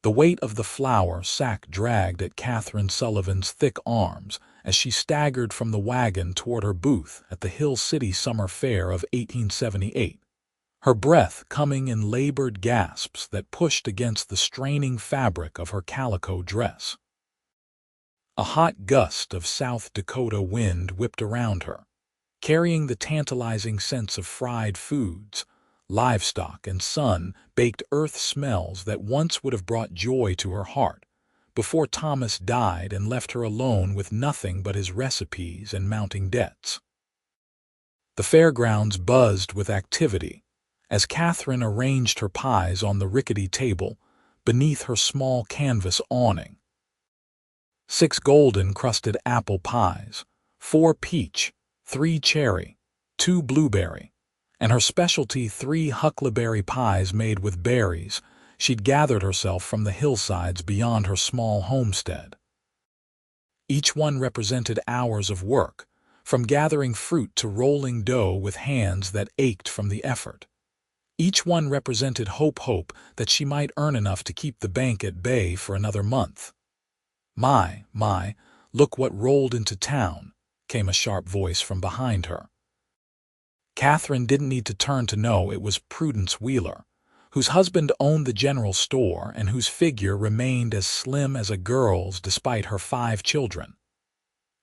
The weight of the flour sack dragged at Katherine Sullivan's thick arms as she staggered from the wagon toward her booth at the Hill City Summer Fair of 1878, her breath coming in labored gasps that pushed against the straining fabric of her calico dress. A hot gust of South Dakota wind whipped around her, carrying the tantalizing scents of fried foods, livestock, and sun-baked earth smells that once would have brought joy to her heart, before Thomas died and left her alone with nothing but his recipes and mounting debts. The fairgrounds buzzed with activity as Katherine arranged her pies on the rickety table beneath her small canvas awning. 6 golden-crusted apple pies, 4 peach, 3 cherry, 2 blueberry, and her specialty 3 huckleberry pies made with berries she'd gathered herself from the hillsides beyond her small homestead. Each one represented hours of work, from gathering fruit to rolling dough with hands that ached from the effort. Each one represented hope that she might earn enough to keep the bank at bay for another month. My, look what rolled into town, came a sharp voice from behind her. Katherine didn't need to turn to know it was Prudence Wheeler, whose husband owned the general store and whose figure remained as slim as a girl's despite her 5 children.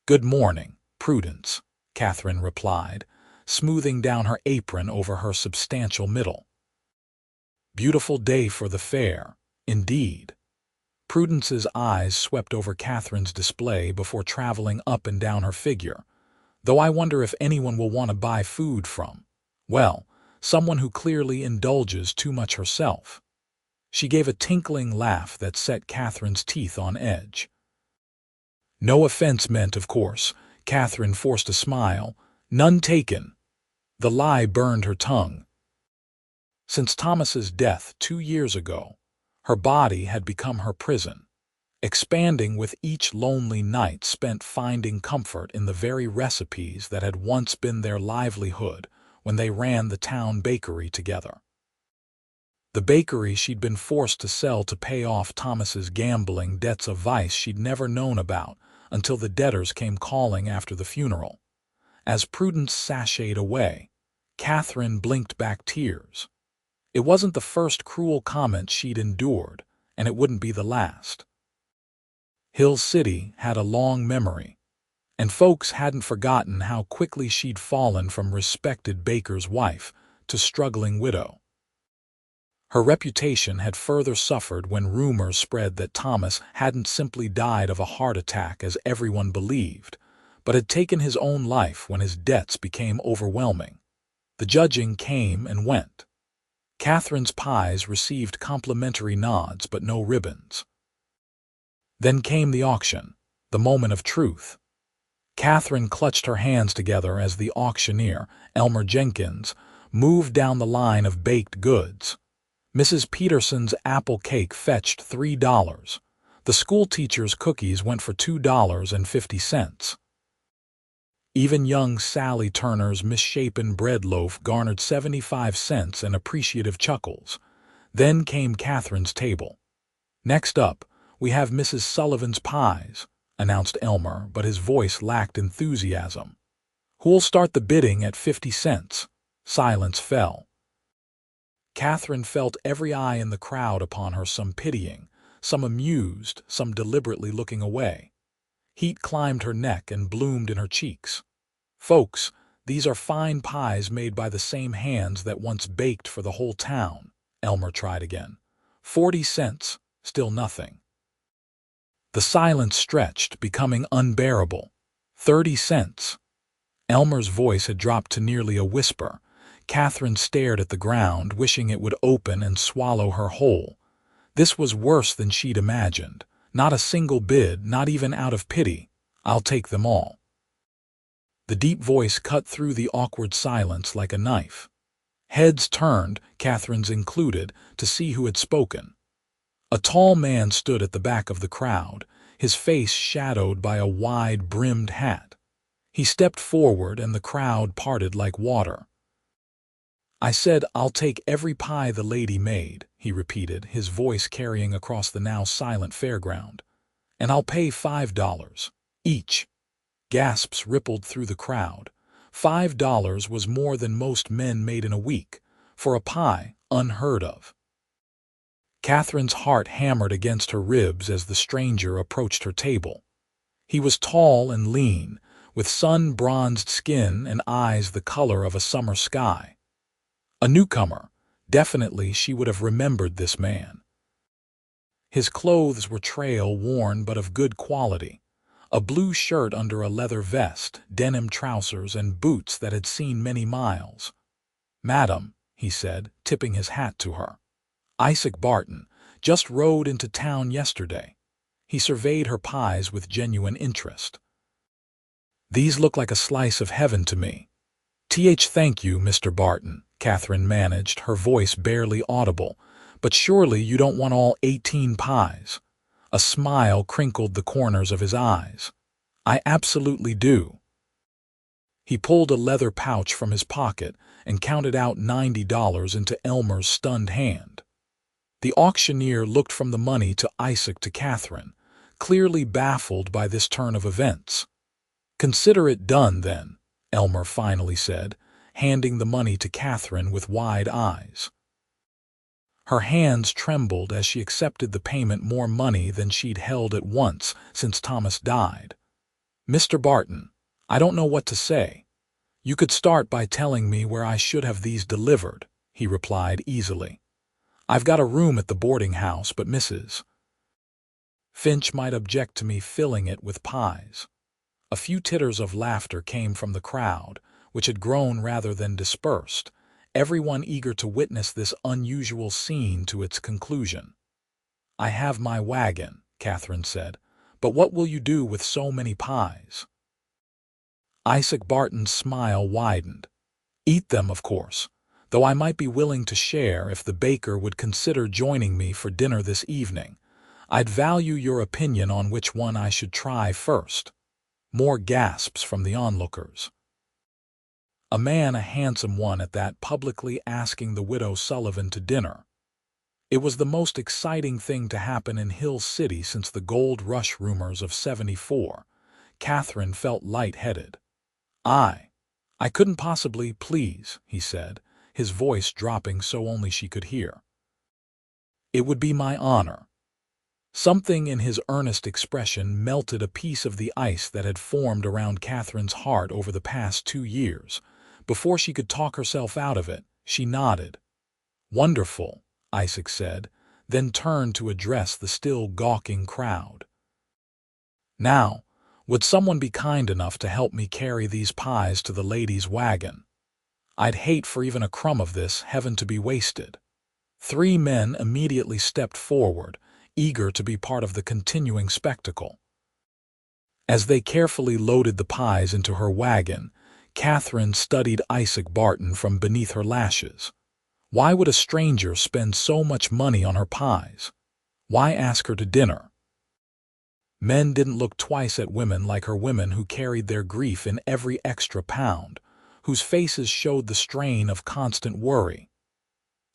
"Good morning, Prudence," Katherine replied, smoothing down her apron over her substantial middle. "Beautiful day for the fair, indeed." Prudence's eyes swept over Katherine's display before traveling up and down her figure. "Though I wonder if anyone will want to buy food from, well, someone who clearly indulges too much herself." She gave a tinkling laugh that set Katherine's teeth on edge. "No offense meant, of course." Katherine forced a smile. "None taken." The lie burned her tongue. Since Thomas's death 2 years ago, her body had become her prison, expanding with each lonely night spent finding comfort in the very recipes that had once been their livelihood when they ran the town bakery together. The bakery she'd been forced to sell to pay off Thomas's gambling debts, a vice she'd never known about until the debtors came calling after the funeral. As Prudence sashayed away, Katherine blinked back tears. It wasn't the first cruel comment she'd endured, and it wouldn't be the last. Hill City had a long memory, and folks hadn't forgotten how quickly she'd fallen from respected baker's wife to struggling widow. Her reputation had further suffered when rumors spread that Thomas hadn't simply died of a heart attack as everyone believed, but had taken his own life when his debts became overwhelming. The judging came and went. Katherine's pies received complimentary nods but no ribbons. Then came the auction, the moment of truth. Katherine clutched her hands together as the auctioneer, Elmer Jenkins, moved down the line of baked goods. Mrs. Peterson's apple cake fetched $3. The schoolteacher's cookies went for $2.50. Even young Sally Turner's misshapen bread loaf garnered 75 cents and appreciative chuckles. Then came Katherine's table. "Next up, we have Mrs. Sullivan's pies," announced Elmer, but his voice lacked enthusiasm. "Who'll start the bidding at 50 cents? Silence fell. Katherine felt every eye in the crowd upon her, some pitying, some amused, some deliberately looking away. Heat climbed her neck and bloomed in her cheeks. "Folks, these are fine pies made by the same hands that once baked for the whole town," Elmer tried again. 40 cents, still nothing. The silence stretched, becoming unbearable. 30 cents. Elmer's voice had dropped to nearly a whisper. Katherine stared at the ground, wishing it would open and swallow her whole. This was worse than she'd imagined. Not a single bid, not even out of pity. "I'll take them all." The deep voice cut through the awkward silence like a knife. Heads turned, Katherine's included, to see who had spoken. A tall man stood at the back of the crowd, his face shadowed by a wide-brimmed hat. He stepped forward and the crowd parted like water. I said, "I'll take every pie the lady made," he repeated, his voice carrying across the now silent fairground. "And I'll pay $5 each." Gasps rippled through the crowd. $5 was more than most men made in a week. For a pie, unheard of. Catherine's heart hammered against her ribs as the stranger approached her table. He was tall and lean, with sun-bronzed skin and eyes the color of a summer sky. A newcomer, definitely she would have remembered this man. His clothes were trail-worn but of good quality. A blue shirt under a leather vest, denim trousers, and boots that had seen many miles. "Madam," he said, tipping his hat to her. "Isaac Barton, just rode into town yesterday." He surveyed her pies with genuine interest. "These look like a slice of heaven to me." Thank you, Mr. Barton," Katherine managed, her voice barely audible. "But surely you don't want all 18 pies." A smile crinkled the corners of his eyes. "I absolutely do." He pulled a leather pouch from his pocket and counted out $90 into Elmer's stunned hand. The auctioneer looked from the money to Isaac to Katherine, clearly baffled by this turn of events. "Consider it done, then," Elmer finally said, handing the money to Katherine with wide eyes. Her hands trembled as she accepted the payment, more money than she'd held at once since Thomas died. "Mr. Barton, I don't know what to say. You could start by telling me where I should have these delivered," he replied easily. "I've got a room at the boarding house, but Mrs. Finch might object to me filling it with pies." A few titters of laughter came from the crowd, which had grown rather than dispersed, everyone eager to witness this unusual scene to its conclusion. "I have my wagon," Katherine said, "but what will you do with so many pies?" Isaac Barton's smile widened. "Eat them, of course, though I might be willing to share if the baker would consider joining me for dinner this evening. I'd value your opinion on which one I should try first." More gasps from the onlookers. A man, a handsome one at that, publicly asking the widow Sullivan to dinner. It was the most exciting thing to happen in Hill City since the gold rush rumors of '74. Katherine felt light-headed. I couldn't possibly, please," he said, his voice dropping so only she could hear. "It would be my honor." Something in his earnest expression melted a piece of the ice that had formed around Katherine's heart over the past 2 years. Before she could talk herself out of it, she nodded. "Wonderful," Isaac said, then turned to address the still gawking crowd. "Now, would someone be kind enough to help me carry these pies to the lady's wagon? I'd hate for even a crumb of this heaven to be wasted." 3 men immediately stepped forward, eager to be part of the continuing spectacle. As they carefully loaded the pies into her wagon, Katherine studied Isaac Barton from beneath her lashes. Why would a stranger spend so much money on her pies? Why ask her to dinner? Men didn't look twice at women like her, women who carried their grief in every extra pound, whose faces showed the strain of constant worry.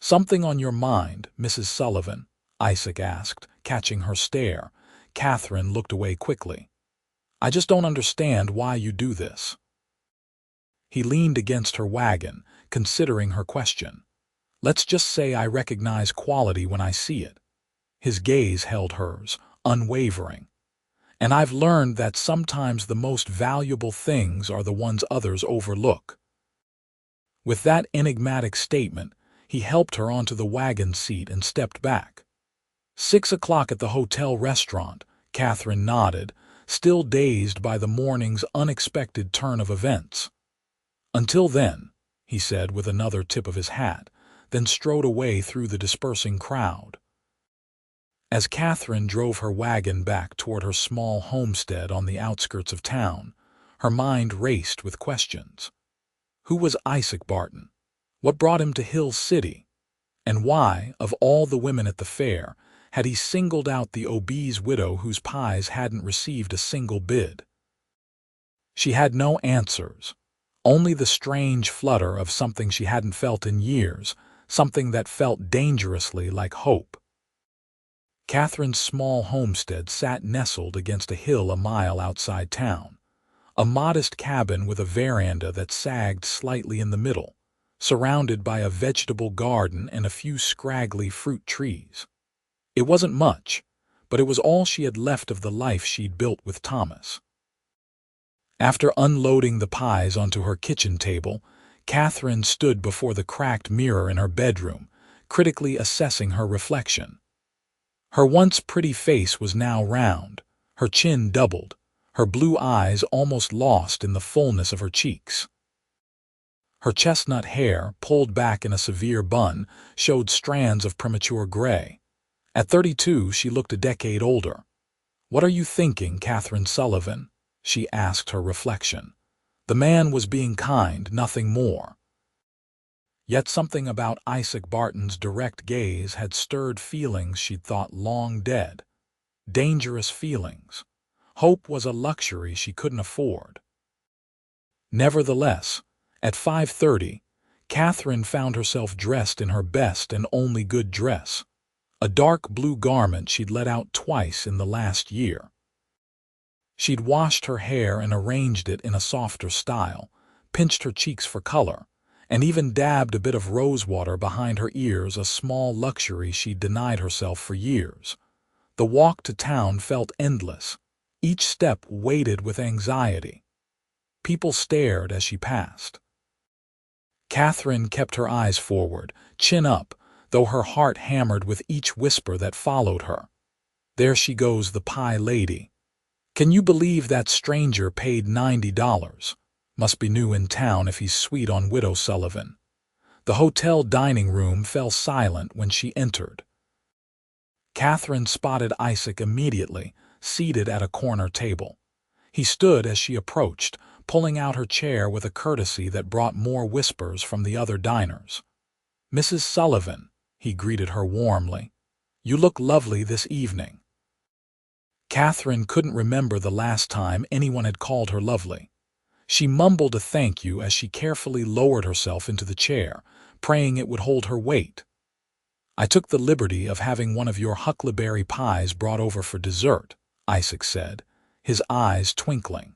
"Something on your mind, Mrs. Sullivan?" Isaac asked, catching her stare. Katherine looked away quickly. "I just don't understand why you do this." He leaned against her wagon, considering her question. "Let's just say I recognize quality when I see it." His gaze held hers, unwavering. "And I've learned that sometimes the most valuable things are the ones others overlook." With that enigmatic statement, he helped her onto the wagon seat and stepped back. 6 o'clock at the hotel restaurant, Katherine nodded, still dazed by the morning's unexpected turn of events. "Until then," he said with another tip of his hat, then strode away through the dispersing crowd. As Katherine drove her wagon back toward her small homestead on the outskirts of town, her mind raced with questions. Who was Isaac Barton? What brought him to Hill City? And why, of all the women at the fair, had he singled out the obese widow whose pies hadn't received a single bid? She had no answers. only the strange flutter of something she hadn't felt in years, something that felt dangerously like hope. Katherine's small homestead sat nestled against a hill a mile outside town, a modest cabin with a veranda that sagged slightly in the middle, surrounded by a vegetable garden and a few scraggly fruit trees. It wasn't much, but it was all she had left of the life she'd built with Thomas. After unloading the pies onto her kitchen table, Katherine stood before the cracked mirror in her bedroom, critically assessing her reflection. Her once pretty face was now round, her chin doubled, her blue eyes almost lost in the fullness of her cheeks. Her chestnut hair, pulled back in a severe bun, showed strands of premature gray. At 32, she looked a decade older. "What are you thinking, Katherine Sullivan?" she asked her reflection. The man was being kind, nothing more. Yet something about Isaac Barton's direct gaze had stirred feelings she'd thought long dead. Dangerous feelings. Hope was a luxury she couldn't afford. Nevertheless, at 5:30, Katherine found herself dressed in her best and only good dress, a dark blue garment she'd let out twice in the last year. She'd washed her hair and arranged it in a softer style, pinched her cheeks for color, and even dabbed a bit of rose water behind her ears, a small luxury she'd denied herself for years. The walk to town felt endless, each step weighted with anxiety. People stared as she passed. Katherine kept her eyes forward, chin up, though her heart hammered with each whisper that followed her. "There she goes, the pie lady. Can you believe that stranger paid $90? Must be new in town if he's sweet on Widow Sullivan." The hotel dining room fell silent when she entered. Katherine spotted Isaac immediately, seated at a corner table. He stood as she approached, pulling out her chair with a courtesy that brought more whispers from the other diners. "Mrs. Sullivan," he greeted her warmly, "you look lovely this evening." Katherine couldn't remember the last time anyone had called her lovely. She mumbled a thank you as she carefully lowered herself into the chair, praying it would hold her weight. "I took the liberty of having one of your huckleberry pies brought over for dessert," Isaac said, his eyes twinkling.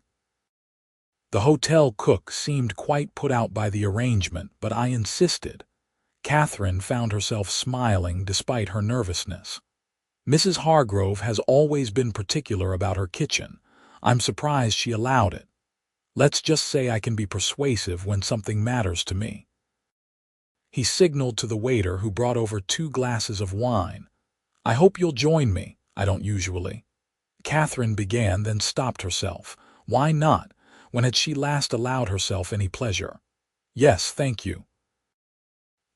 The hotel cook seemed quite put out by the arrangement, but I insisted. Katherine found herself smiling despite her nervousness. "Mrs. Hargrove has always been particular about her kitchen. I'm surprised she allowed it. Let's just say I can be persuasive when something matters to me." He signaled to the waiter, who brought over 2 glasses of wine. "I hope you'll join me. I don't usually." Katherine began, then stopped herself. Why not? When had she last allowed herself any pleasure? "Yes, thank you."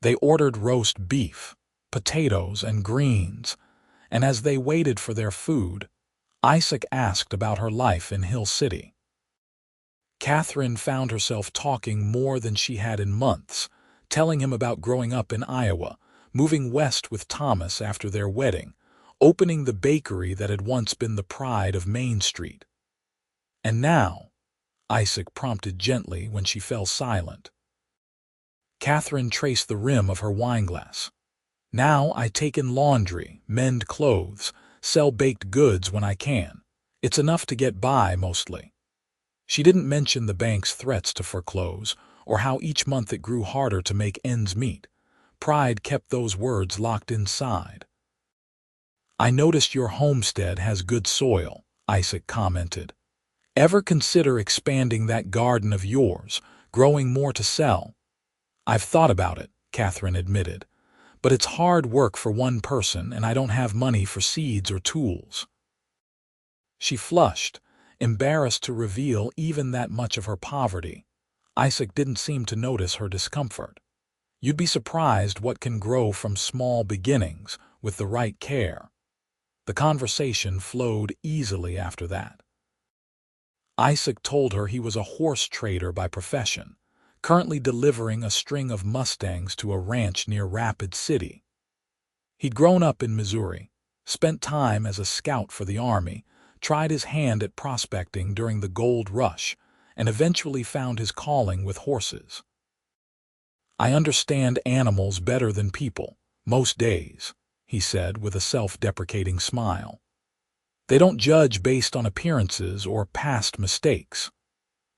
They ordered roast beef, potatoes, and greens, and as they waited for their food, Isaac asked about her life in Hill City. Katherine found herself talking more than she had in months, telling him about growing up in Iowa, moving west with Thomas after their wedding, opening the bakery that had once been the pride of Main Street. "And now," Isaac prompted gently when she fell silent. Katherine traced the rim of her wineglass. "Now I take in laundry, mend clothes, sell baked goods when I can. It's enough to get by, mostly." She didn't mention the bank's threats to foreclose, or how each month it grew harder to make ends meet. Pride kept those words locked inside. "I noticed your homestead has good soil," Isaac commented. "Ever consider expanding that garden of yours, growing more to sell?" "I've thought about it," Katherine admitted. "But it's hard work for one person, and I don't have money for seeds or tools." She flushed, embarrassed to reveal even that much of her poverty. Isaac didn't seem to notice her discomfort. "You'd be surprised what can grow from small beginnings, with the right care." The conversation flowed easily after that. Isaac told her he was a horse trader by profession, currently delivering a string of Mustangs to a ranch near Rapid City. He'd grown up in Missouri, spent time as a scout for the Army, tried his hand at prospecting during the gold rush, and eventually found his calling with horses. "I understand animals better than people, most days," he said with a self-deprecating smile. "They don't judge based on appearances or past mistakes."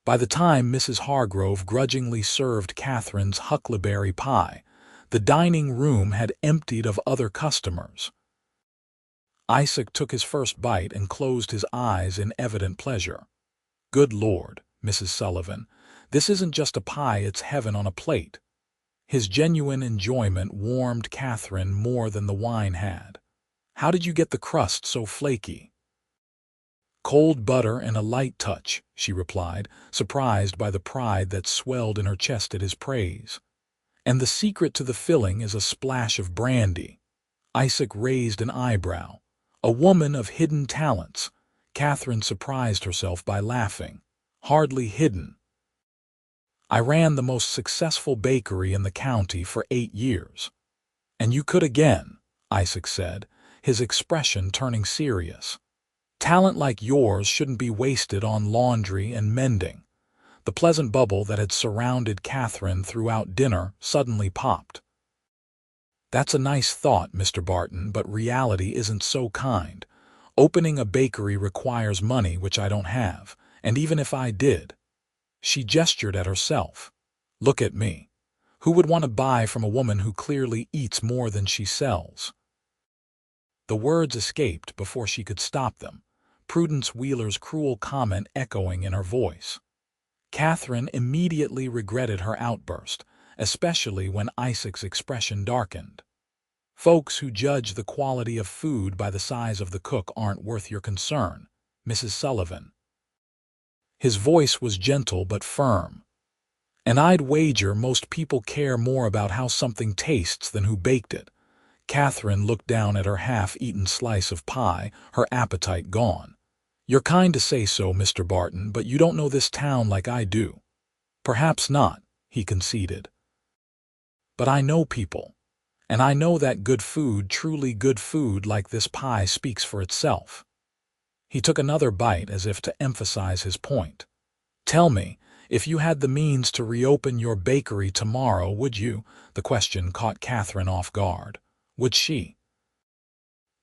By the time Mrs. Hargrove grudgingly served Catherine's huckleberry pie, the dining room had emptied of other customers. Isaac took his first bite and closed his eyes in evident pleasure. "Good Lord, Mrs. Sullivan, this isn't just a pie, it's heaven on a plate." His genuine enjoyment warmed Catherine more than the wine had. "How did you get the crust so flaky?" "Cold butter and a light touch," she replied, surprised by the pride that swelled in her chest at his praise. "And the secret to the filling is a splash of brandy." Isaac raised an eyebrow. A woman of hidden talents. Catherine surprised herself by laughing. "Hardly hidden. I ran the most successful bakery in the county for 8 years. And you could again," Isaac said, his expression turning serious. "Talent like yours shouldn't be wasted on laundry and mending." The pleasant bubble that had surrounded Catherine throughout dinner suddenly popped. "That's a nice thought, Mr. Barton, but reality isn't so kind. Opening a bakery requires money, which I don't have, and even if I did—" She gestured at herself. "Look at me. Who would want to buy from a woman who clearly eats more than she sells?" The words escaped before she could stop them, Prudence Wheeler's cruel comment echoing in her voice. Catherine immediately regretted her outburst, especially when Isaac's expression darkened. "Folks who judge the quality of food by the size of the cook aren't worth your concern, Mrs. Sullivan." His voice was gentle but firm. "And I'd wager most people care more about how something tastes than who baked it." Catherine looked down at her half-eaten slice of pie, her appetite gone. "You're kind to say so, Mr. Barton, but you don't know this town like I do." "Perhaps not," he conceded. "But I know people. And I know that good food, truly good food like this pie, speaks for itself." He took another bite as if to emphasize his point. "Tell me, if you had the means to reopen your bakery tomorrow, would you?" The question caught Catherine off guard. Would she?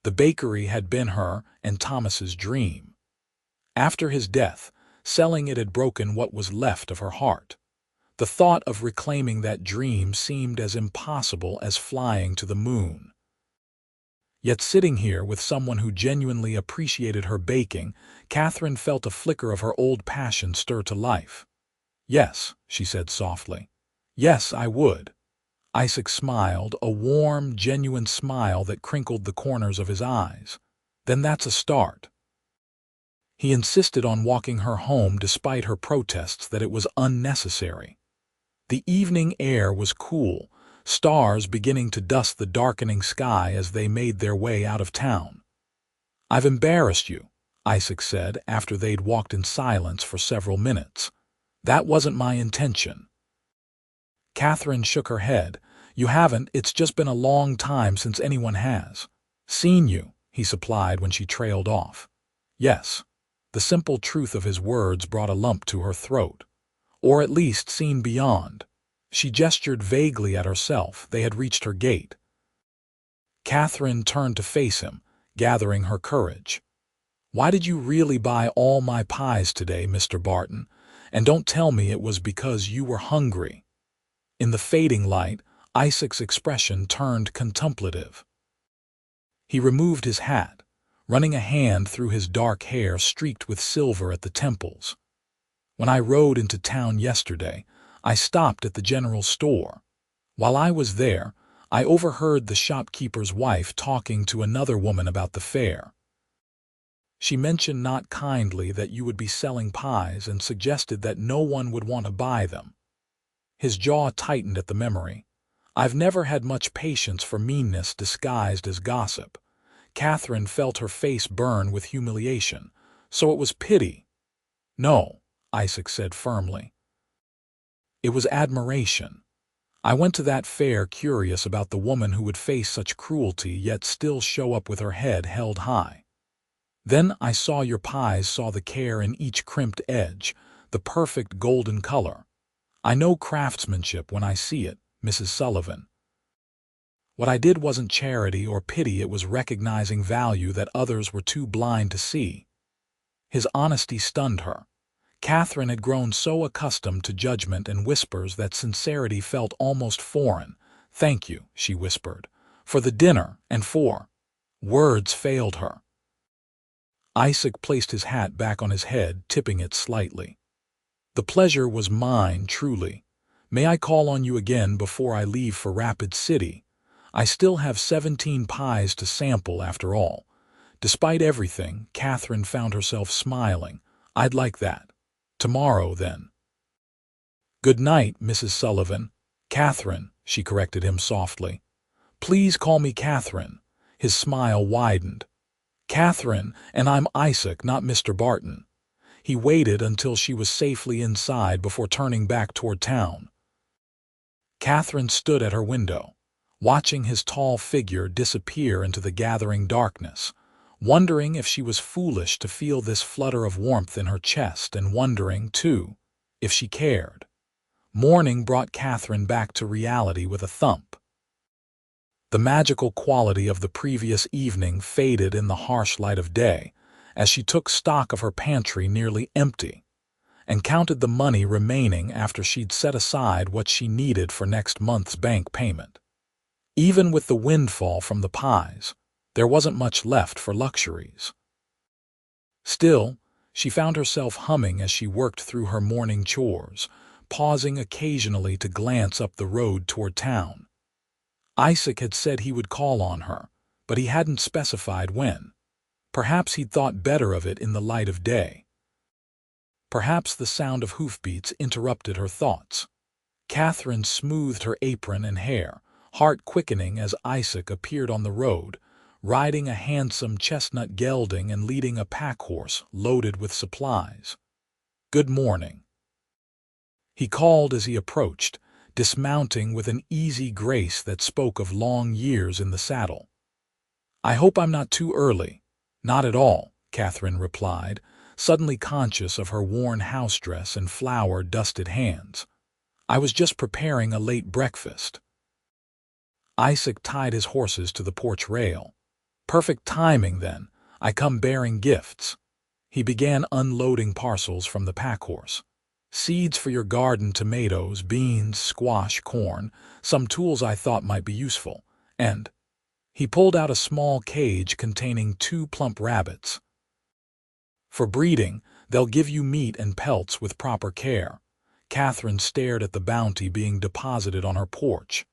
The bakery had been her and Thomas's dream. After his death, selling it had broken what was left of her heart. The thought of reclaiming that dream seemed as impossible as flying to the moon. Yet sitting here with someone who genuinely appreciated her baking, Catherine felt a flicker of her old passion stir to life. "Yes," she said softly. "Yes, I would." Isaac smiled, a warm, genuine smile that crinkled the corners of his eyes. "Then that's a start." He insisted on walking her home despite her protests that it was unnecessary. The evening air was cool, stars beginning to dust the darkening sky as they made their way out of town. "I've embarrassed you," Isaac said after they'd walked in silence for several minutes. "That wasn't my intention." Catherine shook her head. "You haven't, it's just been a long time since anyone has." "Seen you," he supplied when she trailed off. "Yes." The simple truth of his words brought a lump to her throat. "Or at least seen beyond." She gestured vaguely at herself. They had reached her gate. Catherine turned to face him, gathering her courage. "Why did you really buy all my pies today, Mr. Barton? And don't tell me it was because you were hungry." In the fading light, Isaac's expression turned contemplative. He removed his hat, running a hand through his dark hair streaked with silver at the temples. "When I rode into town yesterday, I stopped at the general store. While I was there, I overheard the shopkeeper's wife talking to another woman about the fair. She mentioned not kindly that you would be selling pies and suggested that no one would want to buy them." His jaw tightened at the memory. "I've never had much patience for meanness disguised as gossip." Catherine felt her face burn with humiliation. "So it was pity." "No," Isaac said firmly. "It was admiration. I went to that fair curious about the woman who would face such cruelty yet still show up with her head held high. Then I saw your pies, saw the care in each crimped edge, the perfect golden color. I know craftsmanship when I see it, Mrs. Sullivan. What I did wasn't charity or pity, it was recognizing value that others were too blind to see. His honesty stunned her. Katherine had grown so accustomed to judgment and whispers that sincerity felt almost foreign. "Thank you," she whispered, "for the dinner and for—" Words failed her. Isaac placed his hat back on his head, tipping it slightly. "The pleasure was mine, truly. May I call on you again before I leave for Rapid City? I still have 17 pies to sample after all." Despite everything, Katherine found herself smiling. "I'd like that. Tomorrow, then." "Good night, Mrs. Sullivan." "Katherine," she corrected him softly. "Please call me Katherine." His smile widened. "Katherine, and I'm Isaac, not Mr. Barton." He waited until she was safely inside before turning back toward town. Katherine stood at her window, watching his tall figure disappear into the gathering darkness, wondering if she was foolish to feel this flutter of warmth in her chest, and wondering, too, if she cared. Morning brought Katherine back to reality with a thump. The magical quality of the previous evening faded in the harsh light of day as she took stock of her pantry nearly empty and counted the money remaining after she'd set aside what she needed for next month's bank payment. Even with the windfall from the pies, there wasn't much left for luxuries. Still, she found herself humming as she worked through her morning chores, pausing occasionally to glance up the road toward town. Isaac had said he would call on her, but he hadn't specified when. Perhaps he'd thought better of it in the light of day. Perhaps the sound of hoofbeats interrupted her thoughts. Katherine smoothed her apron and hair, heart quickening as Isaac appeared on the road, riding a handsome chestnut gelding and leading a pack-horse loaded with supplies. "Good morning," he called as he approached, dismounting with an easy grace that spoke of long years in the saddle. "I hope I'm not too early." "Not at all," Katherine replied, suddenly conscious of her worn house dress and flour-dusted hands. "I was just preparing a late breakfast." Isaac tied his horses to the porch rail. "Perfect timing, then. I come bearing gifts." He began unloading parcels from the pack-horse. "Seeds for your garden, tomatoes, beans, squash, corn, some tools I thought might be useful, and—" he pulled out a small cage containing 2 plump rabbits. "For breeding, they'll give you meat and pelts with proper care." Katherine stared at the bounty being deposited on her porch.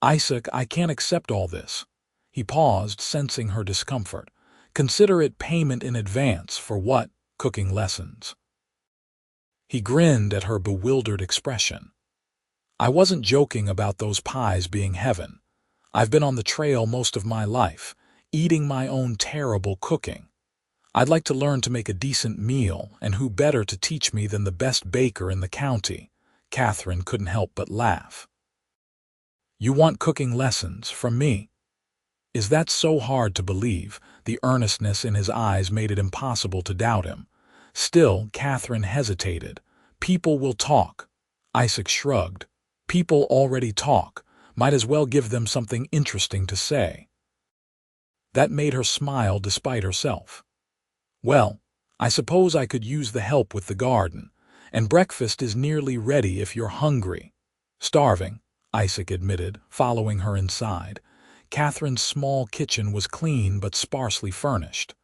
"Isaac, I can't accept all this." He paused, sensing her discomfort. "Consider it payment in advance for what? Cooking lessons." He grinned at her bewildered expression. "I wasn't joking about those pies being heaven. I've been on the trail most of my life, eating my own terrible cooking. I'd like to learn to make a decent meal, and who better to teach me than the best baker in the county?" Katherine couldn't help but laugh. "You want cooking lessons from me? Is that so hard to believe?" The earnestness in his eyes made it impossible to doubt him. Still, Katherine hesitated. "People will talk." Isaac shrugged. "People already talk. Might as well give them something interesting to say." That made her smile despite herself. "Well, I suppose I could use the help with the garden, and breakfast is nearly ready if you're hungry." "Starving," Isaac admitted, following her inside. Katherine's small kitchen was clean but sparsely furnished.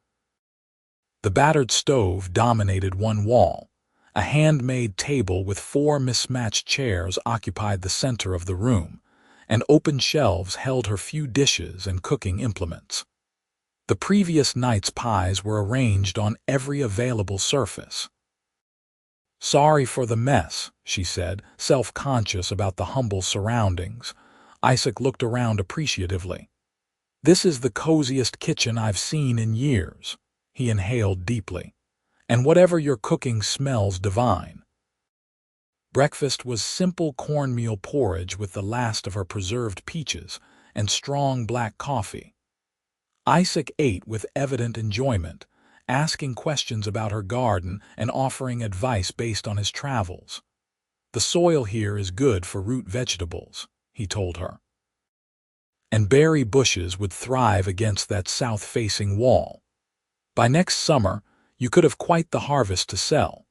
The battered stove dominated one wall. A handmade table with 4 mismatched chairs occupied the center of the room, and open shelves held her few dishes and cooking implements. The previous night's pies were arranged on every available surface. "Sorry for the mess," she said, self-conscious about the humble surroundings. Isaac looked around appreciatively. "This is the coziest kitchen I've seen in years." He inhaled deeply. "And whatever you're cooking smells divine." Breakfast was simple cornmeal porridge with the last of her preserved peaches and strong black coffee. Isaac ate with evident enjoyment, asking questions about her garden and offering advice based on his travels. "The soil here is good for root vegetables," he told her. "And berry bushes would thrive against that south-facing wall. By next summer, you could have quite the harvest to sell."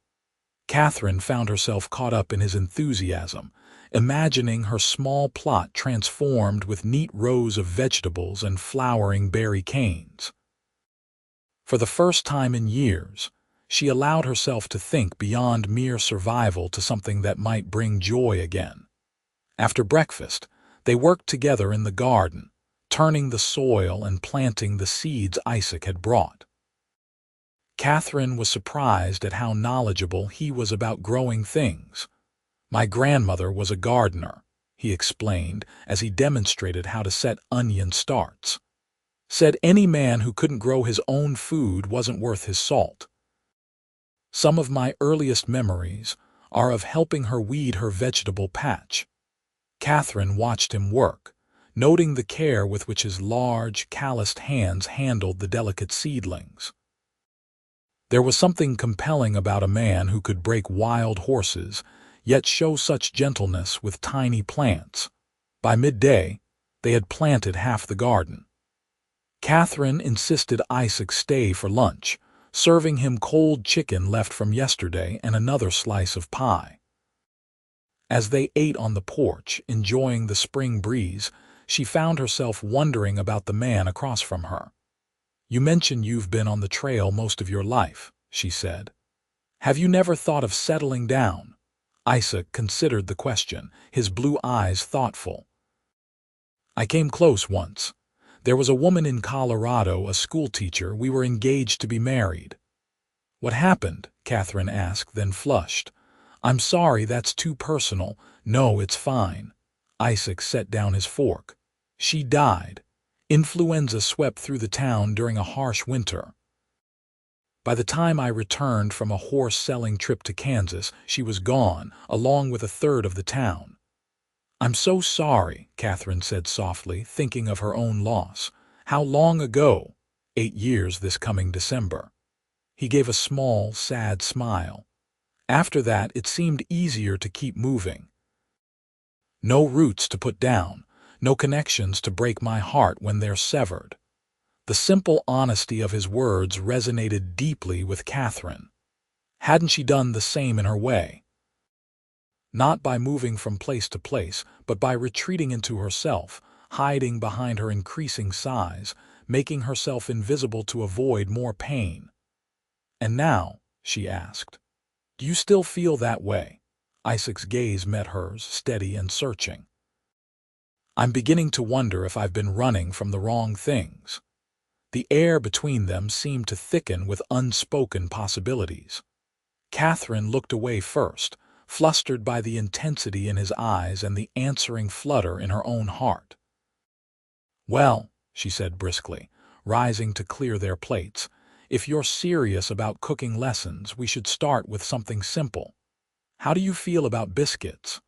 Katherine found herself caught up in his enthusiasm, imagining her small plot transformed with neat rows of vegetables and flowering berry canes. For the first time in years, she allowed herself to think beyond mere survival to something that might bring joy again. After breakfast, they worked together in the garden, turning the soil and planting the seeds Isaac had brought. Katherine was surprised at how knowledgeable he was about growing things. "My grandmother was a gardener," he explained as he demonstrated how to set onion starts. "Said any man who couldn't grow his own food wasn't worth his salt." Some of my earliest memories are of helping her weed her vegetable patch. Katherine watched him work, noting the care with which his large, calloused hands handled the delicate seedlings. There was something compelling about a man who could break wild horses, yet show such gentleness with tiny plants. By midday, they had planted half the garden. Katherine insisted Isaac stay for lunch, serving him cold chicken left from yesterday and another slice of pie. As they ate on the porch, enjoying the spring breeze, she found herself wondering about the man across from her. "You mention you've been on the trail most of your life," she said. "Have you never thought of settling down?" Isaac considered the question, his blue eyes thoughtful. "I came close once. There was a woman in Colorado, a schoolteacher. We were engaged to be married." "What happened?" Katherine asked, then flushed. "I'm sorry, that's too personal." "No, it's fine." Isaac set down his fork. "She died. Influenza swept through the town during a harsh winter. By the time I returned from a horse-selling trip to Kansas, she was gone, along with a third of the town." "I'm so sorry," Katherine said softly, thinking of her own loss. "How long ago?" 8 years this coming December." He gave a small, sad smile. "After that, it seemed easier to keep moving. No roots to put down, no connections to break my heart when they're severed." The simple honesty of his words resonated deeply with Katherine. Hadn't she done the same in her way? Not by moving from place to place, but by retreating into herself, hiding behind her increasing size, making herself invisible to avoid more pain. "And now," she asked, "do you still feel that way?" Isaac's gaze met hers, steady and searching. "I'm beginning to wonder if I've been running from the wrong things." The air between them seemed to thicken with unspoken possibilities. Katherine looked away first, flustered by the intensity in his eyes and the answering flutter in her own heart. "Well," she said briskly, rising to clear their plates, "if you're serious about cooking lessons, we should start with something simple. How do you feel about biscuits?"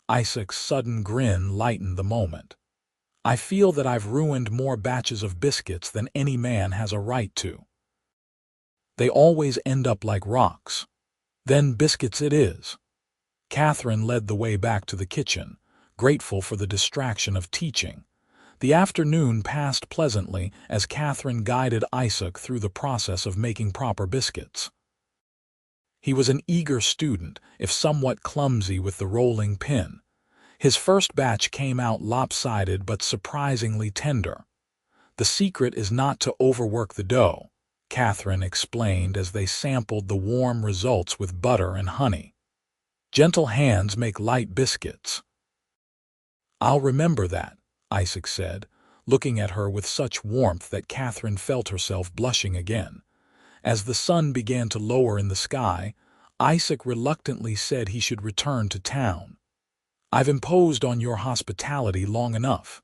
Isaac's sudden grin lightened the moment. "I feel that I've ruined more batches of biscuits than any man has a right to. They always end up like rocks." "Then biscuits it is." Katherine led the way back to the kitchen, grateful for the distraction of teaching. The afternoon passed pleasantly as Katherine guided Isaac through the process of making proper biscuits. He was an eager student, if somewhat clumsy with the rolling pin. His first batch came out lopsided but surprisingly tender. "The secret is not to overwork the dough," Katherine explained as they sampled the warm results with butter and honey. "Gentle hands make light biscuits." "I'll remember that," Isaac said, looking at her with such warmth that Katherine felt herself blushing again. As the sun began to lower in the sky, Isaac reluctantly said he should return to town. "I've imposed on your hospitality long enough."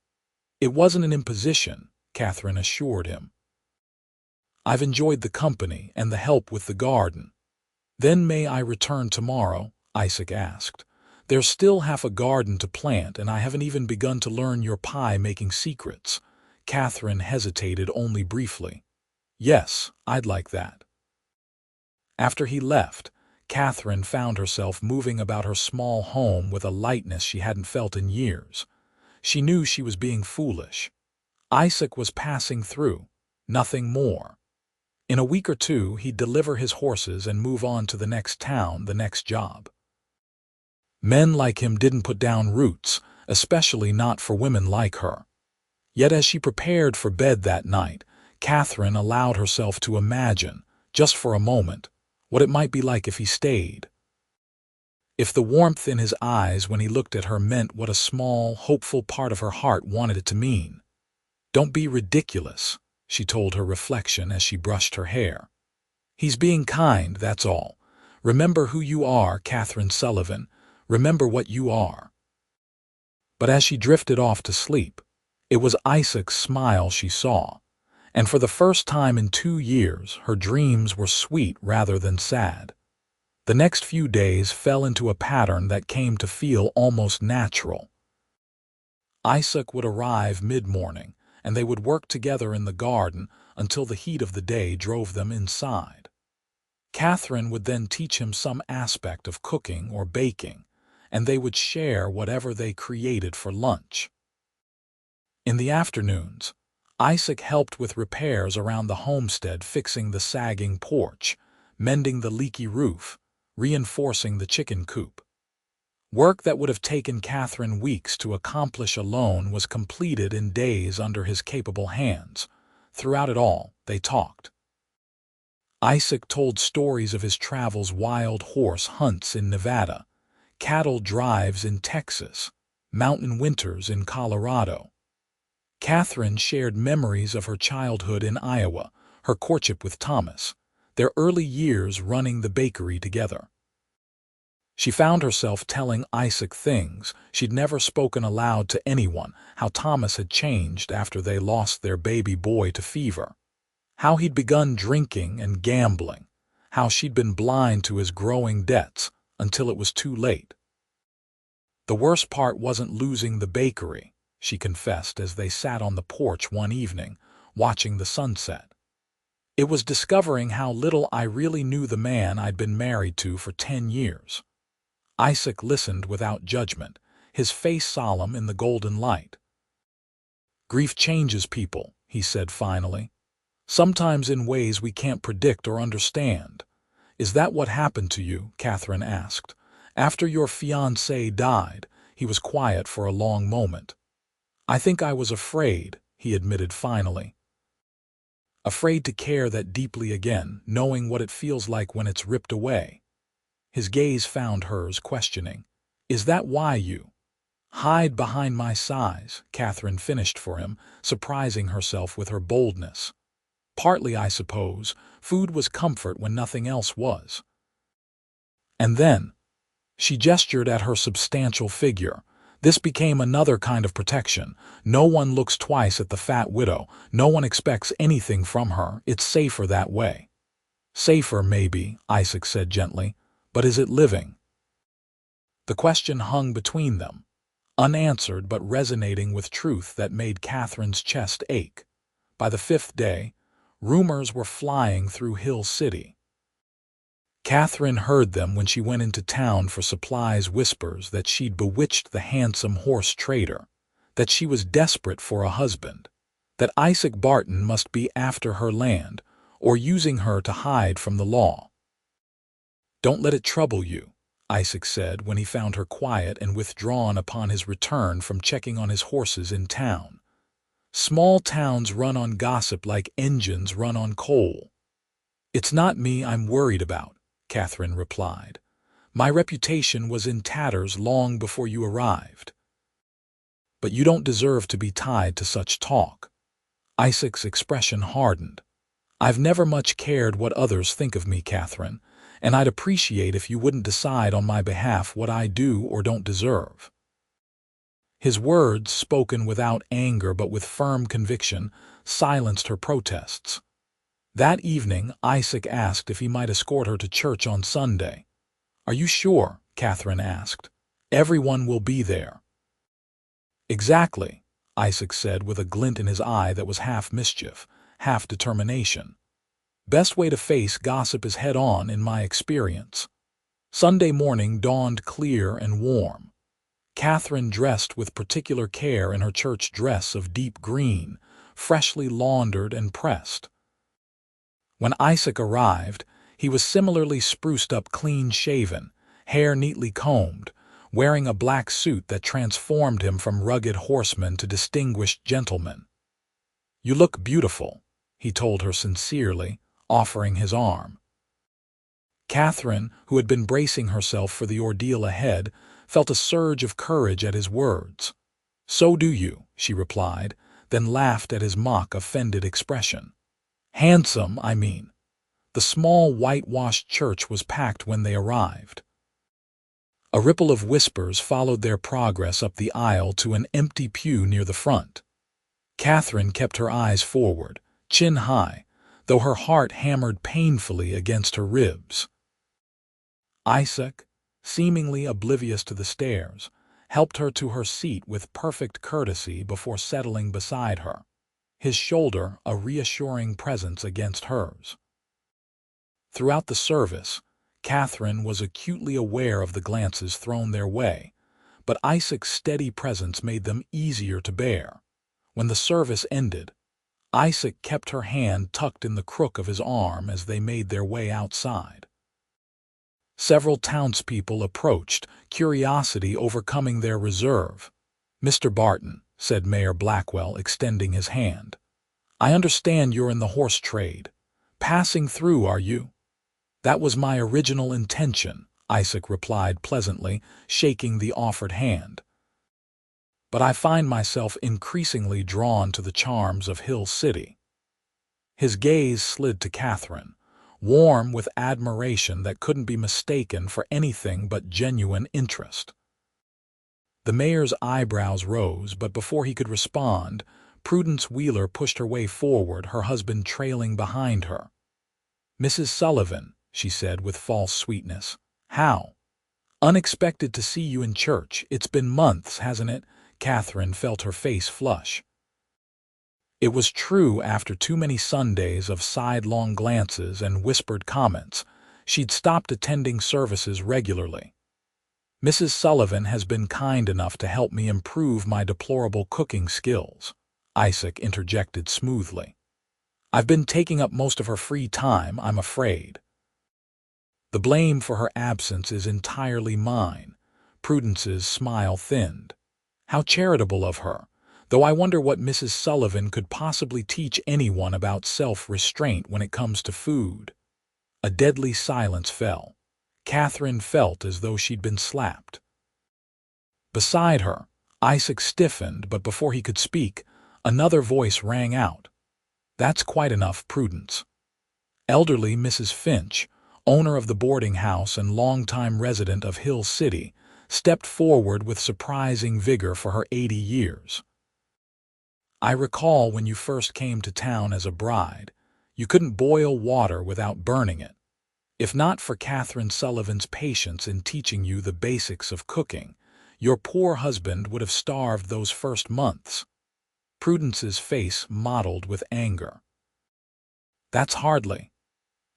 "It wasn't an imposition," Katherine assured him. "I've enjoyed the company and the help with the garden." "Then may I return tomorrow?" Isaac asked. "There's still half a garden to plant, and I haven't even begun to learn your pie-making secrets." Katherine hesitated only briefly. "Yes, I'd like that." After he left, Katherine found herself moving about her small home with a lightness she hadn't felt in years. She knew she was being foolish. Isaac was passing through, nothing more. In a week or two, he'd deliver his horses and move on to the next town, the next job. Men like him didn't put down roots, especially not for women like her. Yet as she prepared for bed that night, Katherine allowed herself to imagine, just for a moment, what it might be like if he stayed. If the warmth in his eyes when he looked at her meant what a small, hopeful part of her heart wanted it to mean. "Don't be ridiculous," she told her reflection as she brushed her hair. "He's being kind, that's all. Remember who you are, Katherine Sullivan. Remember what you are." But as she drifted off to sleep, it was Isaac's smile she saw, and for the first time in 2 years her dreams were sweet rather than sad. The next few days fell into a pattern that came to feel almost natural. Isaac would arrive mid-morning, and they would work together in the garden until the heat of the day drove them inside. Katherine would then teach him some aspect of cooking or baking, and they would share whatever they created for lunch. In the afternoons, Isaac helped with repairs around the homestead, fixing the sagging porch, mending the leaky roof, reinforcing the chicken coop. Work that would have taken Katherine weeks to accomplish alone was completed in days under his capable hands. Throughout it all, they talked. Isaac told stories of his travels, wild horse hunts in Nevada, cattle drives in Texas, mountain winters in Colorado. Katherine shared memories of her childhood in Iowa, her courtship with Thomas, their early years running the bakery together. She found herself telling Isaac things she'd never spoken aloud to anyone, how Thomas had changed after they lost their baby boy to fever, how he'd begun drinking and gambling, how she'd been blind to his growing debts until it was too late. The worst part wasn't losing the bakery, she confessed as they sat on the porch one evening, watching the sunset. It was discovering how little I really knew the man I'd been married to for 10 years. Isaac listened without judgment, his face solemn in the golden light. "Grief changes people," he said finally. "Sometimes in ways we can't predict or understand." "Is that what happened to you?" Katherine asked. "After your fiancé died." He was quiet for a long moment. "I think I was afraid," he admitted finally. "Afraid to care that deeply again, knowing what it feels like when it's ripped away." His gaze found hers, questioning. "Is that why you hide behind my size?" Katherine finished for him, surprising herself with her boldness. "Partly, I suppose. Food was comfort when nothing else was." And then, she gestured at her substantial figure. This became another kind of protection. No one looks twice at the fat widow. No one expects anything from her. It's safer that way. "Safer, maybe," Isaac said gently. "But is it living?" The question hung between them, unanswered but resonating with truth that made Katherine's chest ache. By the 5th day, rumors were flying through Hill City. Katherine heard them when she went into town for supplies, whispers that she'd bewitched the handsome horse trader, that she was desperate for a husband, that Isaac Barton must be after her land or using her to hide from the law. "Don't let it trouble you," Isaac said when he found her quiet and withdrawn upon his return from checking on his horses in town. "Small towns run on gossip like engines run on coal." "It's not me I'm worried about," Katherine replied. "My reputation was in tatters long before you arrived." "But you don't deserve to be tied to such talk." Isaac's expression hardened. "I've never much cared what others think of me, Katherine, and I'd appreciate if you wouldn't decide on my behalf what I do or don't deserve." His words, spoken without anger but with firm conviction, silenced her protests. That evening, Isaac asked if he might escort her to church on Sunday. "Are you sure?" Katherine asked. "Everyone will be there." "Exactly," Isaac said with a glint in his eye that was half mischief, half determination. Best way to face gossip is head-on, in my experience. Sunday morning dawned clear and warm. Katherine dressed with particular care in her church dress of deep green, freshly laundered and pressed. When Isaac arrived, he was similarly spruced up, clean-shaven, hair neatly combed, wearing a black suit that transformed him from rugged horseman to distinguished gentleman. "You look beautiful," he told her sincerely, offering his arm. Katherine, who had been bracing herself for the ordeal ahead, felt a surge of courage at his words. "So do you," she replied, then laughed at his mock offended expression. "Handsome, I mean." The small whitewashed church was packed when they arrived. A ripple of whispers followed their progress up the aisle to an empty pew near the front. Katherine kept her eyes forward, chin high, though her heart hammered painfully against her ribs. Isaac, seemingly oblivious to the stares, helped her to her seat with perfect courtesy before settling beside her, his shoulder a reassuring presence against hers. Throughout the service, Katherine was acutely aware of the glances thrown their way, but Isaac's steady presence made them easier to bear. When the service ended, Isaac kept her hand tucked in the crook of his arm as they made their way outside. Several townspeople approached, curiosity overcoming their reserve. "Mr. Barton," said Mayor Blackwell, extending his hand, "I understand you're in the horse trade. Passing through, are you?" "That was my original intention," Isaac replied pleasantly, shaking the offered hand. "But I find myself increasingly drawn to the charms of Hill City." His gaze slid to Katherine, warm with admiration that couldn't be mistaken for anything but genuine interest. The mayor's eyebrows rose, but before he could respond, Prudence Wheeler pushed her way forward, her husband trailing behind her. "Mrs. Sullivan," she said with false sweetness, "how? Unexpected to see you in church. It's been months, hasn't it?" Katherine felt her face flush. It was true, after too many Sundays of sidelong glances and whispered comments, she'd stopped attending services regularly. "Mrs. Sullivan has been kind enough to help me improve my deplorable cooking skills," Isaac interjected smoothly. "I've been taking up most of her free time, I'm afraid." "The blame for her absence is entirely mine." Prudence's smile thinned. "How charitable of her, though I wonder what Mrs. Sullivan could possibly teach anyone about self-restraint when it comes to food." A deadly silence fell. Katherine felt as though she'd been slapped. Beside her, Isaac stiffened, but before he could speak, another voice rang out. "That's quite enough, Prudence." Elderly Mrs. Finch, owner of the boarding house and longtime resident of Hill City, stepped forward with surprising vigor for her 80 years. "I recall when you first came to town as a bride, you couldn't boil water without burning it. If not for Katherine Sullivan's patience in teaching you the basics of cooking, your poor husband would have starved those first months." Prudence's face mottled with anger. "That's hardly.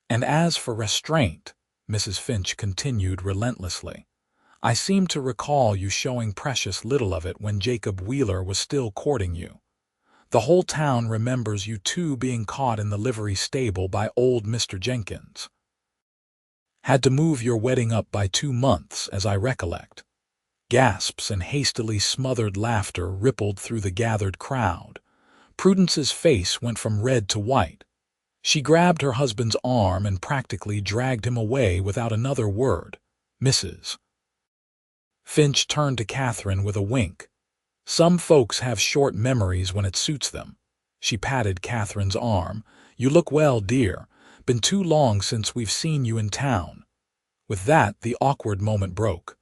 And as for restraint," Mrs. Finch continued relentlessly, "I seem to recall you showing precious little of it when Jacob Wheeler was still courting you. The whole town remembers you two being caught in the livery stable by old Mr. Jenkins. Had to move your wedding up by 2 months, as I recollect." Gasps and hastily smothered laughter rippled through the gathered crowd. Prudence's face went from red to white. She grabbed her husband's arm and practically dragged him away without another word. "Mrs." Finch turned to Katherine with a wink. "Some folks have short memories when it suits them." She patted Katherine's arm. "You look well, dear. Been too long since we've seen you in town." With that, the awkward moment broke.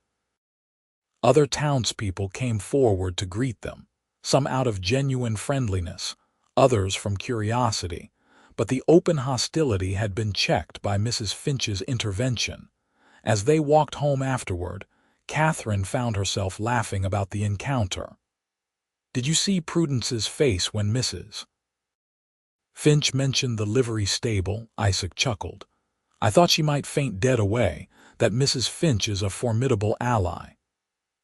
Other townspeople came forward to greet them, some out of genuine friendliness, others from curiosity, but the open hostility had been checked by Mrs. Finch's intervention. As they walked home afterward, Katherine found herself laughing about the encounter. "Did you see Prudence's face when Mrs. Finch mentioned the livery stable. Isaac chuckled. I thought she might faint dead away, that Mrs. Finch is a formidable ally.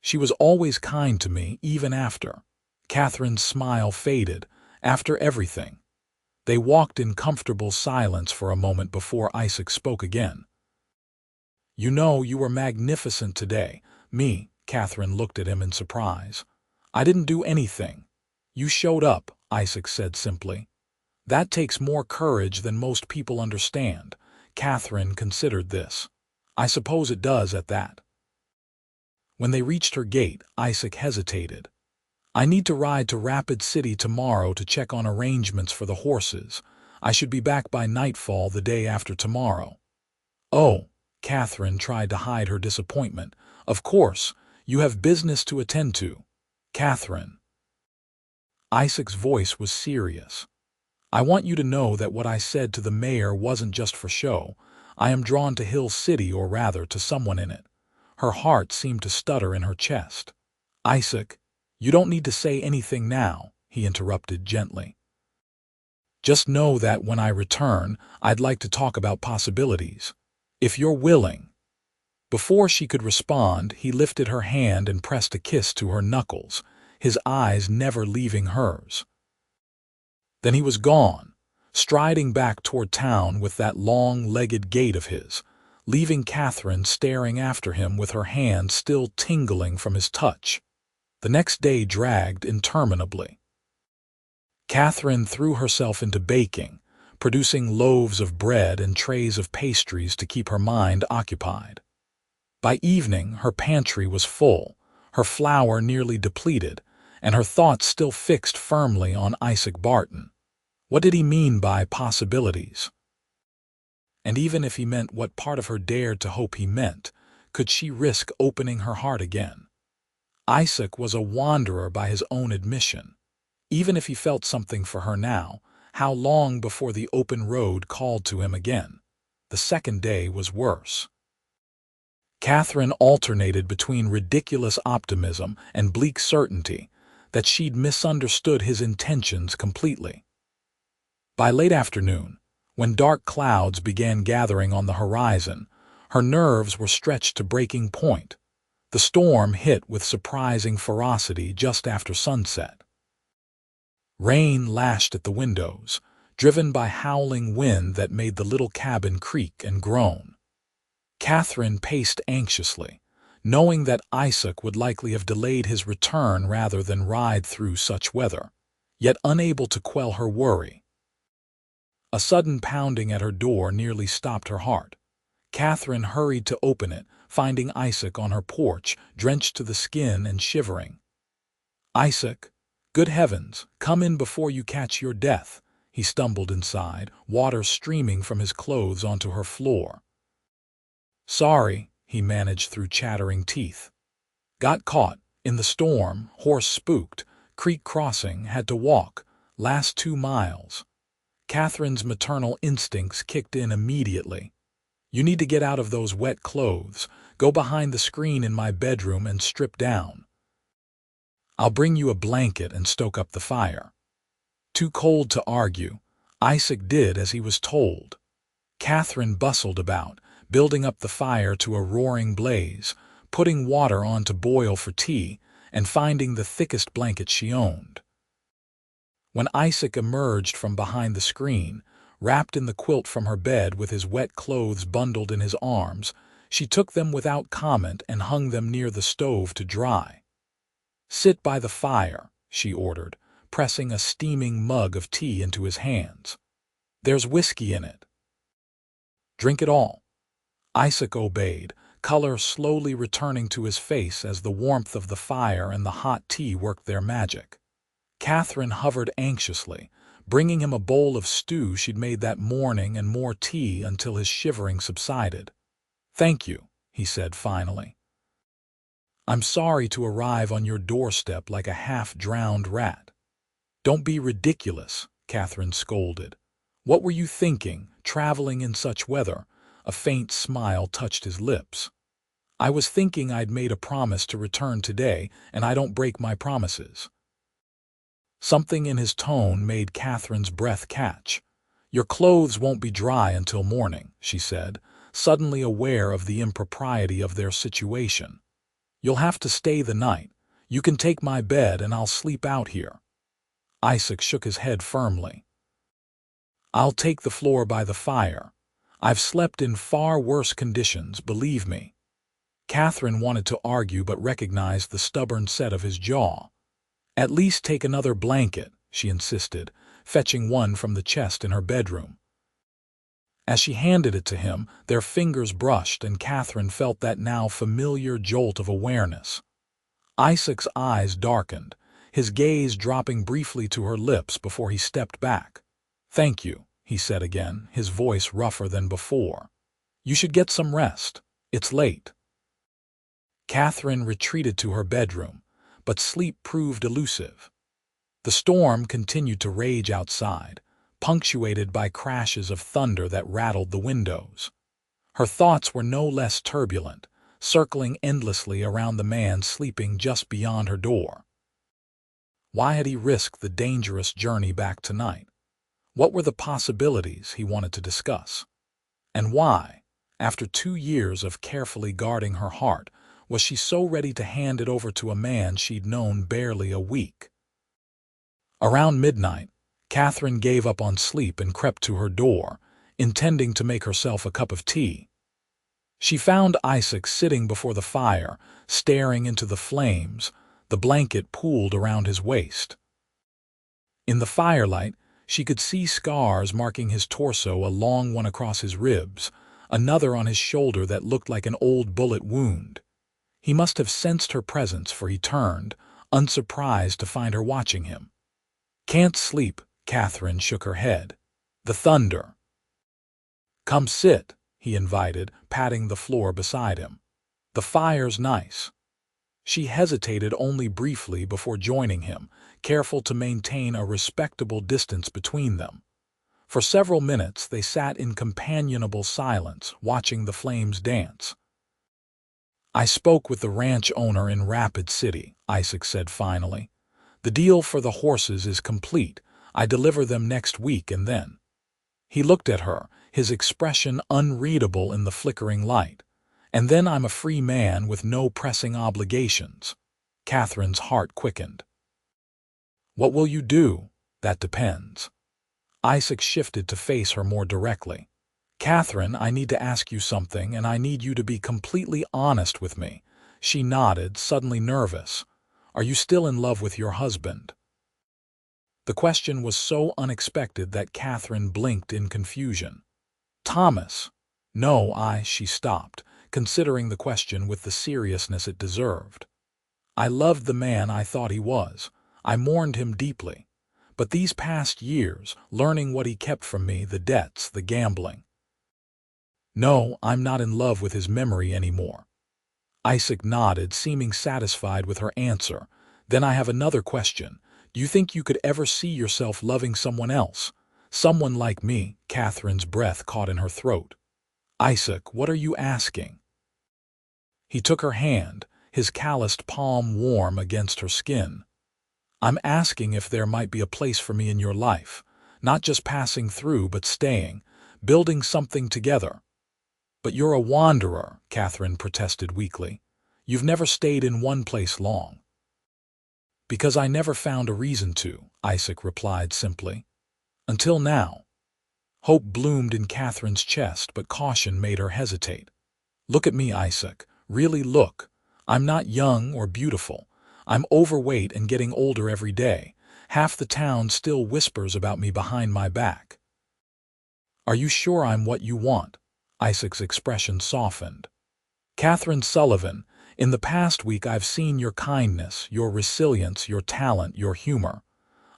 She was always kind to me, even after. Catherine's smile faded. After everything. They walked in comfortable silence for a moment before Isaac spoke again. You know, you were magnificent today. Me, Catherine looked at him in surprise. I didn't do anything. You showed up, Isaac said simply. That takes more courage than most people understand. Catherine considered this. I suppose it does at that. When they reached her gate, Isaac hesitated. I need to ride to Rapid City tomorrow to check on arrangements for the horses. I should be back by nightfall the day after tomorrow. Oh, Catherine tried to hide her disappointment. Of course, you have business to attend to. Catherine. Isaac's voice was serious. I want you to know that what I said to the mayor wasn't just for show. I am drawn to Hill City, or rather to someone in it. Her heart seemed to stutter in her chest. Isaac, you don't need to say anything now, he interrupted gently. Just know that when I return, I'd like to talk about possibilities. If you're willing. Before she could respond, he lifted her hand and pressed a kiss to her knuckles, his eyes never leaving hers. Then he was gone, striding back toward town with that long-legged gait of his, leaving Catherine staring after him with her hand still tingling from his touch. The next day dragged interminably. Catherine threw herself into baking, producing loaves of bread and trays of pastries to keep her mind occupied. By evening, her pantry was full, her flour nearly depleted, and her thoughts still fixed firmly on Isaac Barton. What did he mean by possibilities? And even if he meant what part of her dared to hope he meant, could she risk opening her heart again? Isaac was a wanderer by his own admission. Even if he felt something for her now, how long before the open road called to him again? The second day was worse. Catherine alternated between ridiculous optimism and bleak certainty that she'd misunderstood his intentions completely. By late afternoon, when dark clouds began gathering on the horizon, her nerves were stretched to breaking point. The storm hit with surprising ferocity just after sunset. Rain lashed at the windows, driven by howling wind that made the little cabin creak and groan. Catherine paced anxiously, knowing that Isaac would likely have delayed his return rather than ride through such weather, yet unable to quell her worry. A sudden pounding at her door nearly stopped her heart. Catherine hurried to open it, finding Isaac on her porch, drenched to the skin and shivering. Isaac, good heavens, come in before you catch your death. He stumbled inside, water streaming from his clothes onto her floor. Sorry, he managed through chattering teeth. Got caught, in the storm, horse spooked, creek crossing, had to walk, last 2 miles. Catherine's maternal instincts kicked in immediately. You need to get out of those wet clothes, go behind the screen in my bedroom and strip down. I'll bring you a blanket and stoke up the fire. Too cold to argue, Isaac did as he was told. Catherine bustled about, building up the fire to a roaring blaze, putting water on to boil for tea, and finding the thickest blanket she owned. When Isaac emerged from behind the screen, wrapped in the quilt from her bed with his wet clothes bundled in his arms, she took them without comment and hung them near the stove to dry. Sit by the fire, she ordered, pressing a steaming mug of tea into his hands. There's whiskey in it. Drink it all. Isaac obeyed, color slowly returning to his face as the warmth of the fire and the hot tea worked their magic. Catherine hovered anxiously, bringing him a bowl of stew she'd made that morning and more tea until his shivering subsided. Thank you, he said finally. I'm sorry to arrive on your doorstep like a half-drowned rat. Don't be ridiculous, Catherine scolded. What were you thinking, traveling in such weather? A faint smile touched his lips. I was thinking I'd made a promise to return today, and I don't break my promises. Something in his tone made Catherine's breath catch. "Your clothes won't be dry until morning," she said, suddenly aware of the impropriety of their situation. "You'll have to stay the night. You can take my bed and I'll sleep out here." Isaac shook his head firmly. "I'll take the floor by the fire. I've slept in far worse conditions, believe me." Katherine wanted to argue but recognized the stubborn set of his jaw. "At least take another blanket," she insisted, fetching one from the chest in her bedroom. As she handed it to him, their fingers brushed and Katherine felt that now familiar jolt of awareness. Isaac's eyes darkened, his gaze dropping briefly to her lips before he stepped back. "Thank you," he said again, his voice rougher than before. "You should get some rest. It's late." Katherine retreated to her bedroom, but sleep proved elusive. The storm continued to rage outside, punctuated by crashes of thunder that rattled the windows. Her thoughts were no less turbulent, circling endlessly around the man sleeping just beyond her door. Why had he risked the dangerous journey back tonight? What were the possibilities he wanted to discuss? And why, after 2 years of carefully guarding her heart, was she so ready to hand it over to a man she'd known barely a week? Around midnight, Katherine gave up on sleep and crept to her door, intending to make herself a cup of tea. She found Isaac sitting before the fire, staring into the flames, the blanket pooled around his waist. In the firelight, she could see scars marking his torso, a long one across his ribs, another on his shoulder that looked like an old bullet wound. He must have sensed her presence, for he turned, unsurprised to find her watching him. "Can't sleep," Katherine shook her head. "The thunder." "Come sit," he invited, patting the floor beside him. "The fire's nice." She hesitated only briefly before joining him, careful to maintain a respectable distance between them. For several minutes they sat in companionable silence, watching the flames dance. "I spoke with the ranch owner in Rapid City," Isaac said finally. "The deal for the horses is complete. I deliver them next week and then—" He looked at her, his expression unreadable in the flickering light. "And then I'm a free man with no pressing obligations." Katherine's heart quickened. "What will you do?" "That depends." Isaac shifted to face her more directly. "Katherine, I need to ask you something, and I need you to be completely honest with me." She nodded, suddenly nervous. "Are you still in love with your husband?" The question was so unexpected that Katherine blinked in confusion. "Thomas." "No, she stopped, considering the question with the seriousness it deserved. "I loved the man I thought he was. I mourned him deeply. But these past years, learning what he kept from me, the debts, the gambling—" "No, I'm not in love with his memory anymore." Isaac nodded, seeming satisfied with her answer. "Then I have another question. Do you think you could ever see yourself loving someone else? Someone like me?" Katherine's breath caught in her throat. "Isaac, what are you asking?" He took her hand, his calloused palm warm against her skin. "I'm asking if there might be a place for me in your life, not just passing through but staying, building something together." "But you're a wanderer," Katherine protested weakly. "You've never stayed in one place long." "Because I never found a reason to," Isaac replied simply. "Until now." Hope bloomed in Katherine's chest, but caution made her hesitate. "Look at me, Isaac. Really look. I'm not young or beautiful. I'm overweight and getting older every day. Half the town still whispers about me behind my back." "Are you sure I'm what you want?" Isaac's expression softened. "Katherine Sullivan, in the past week I've seen your kindness, your resilience, your talent, your humor.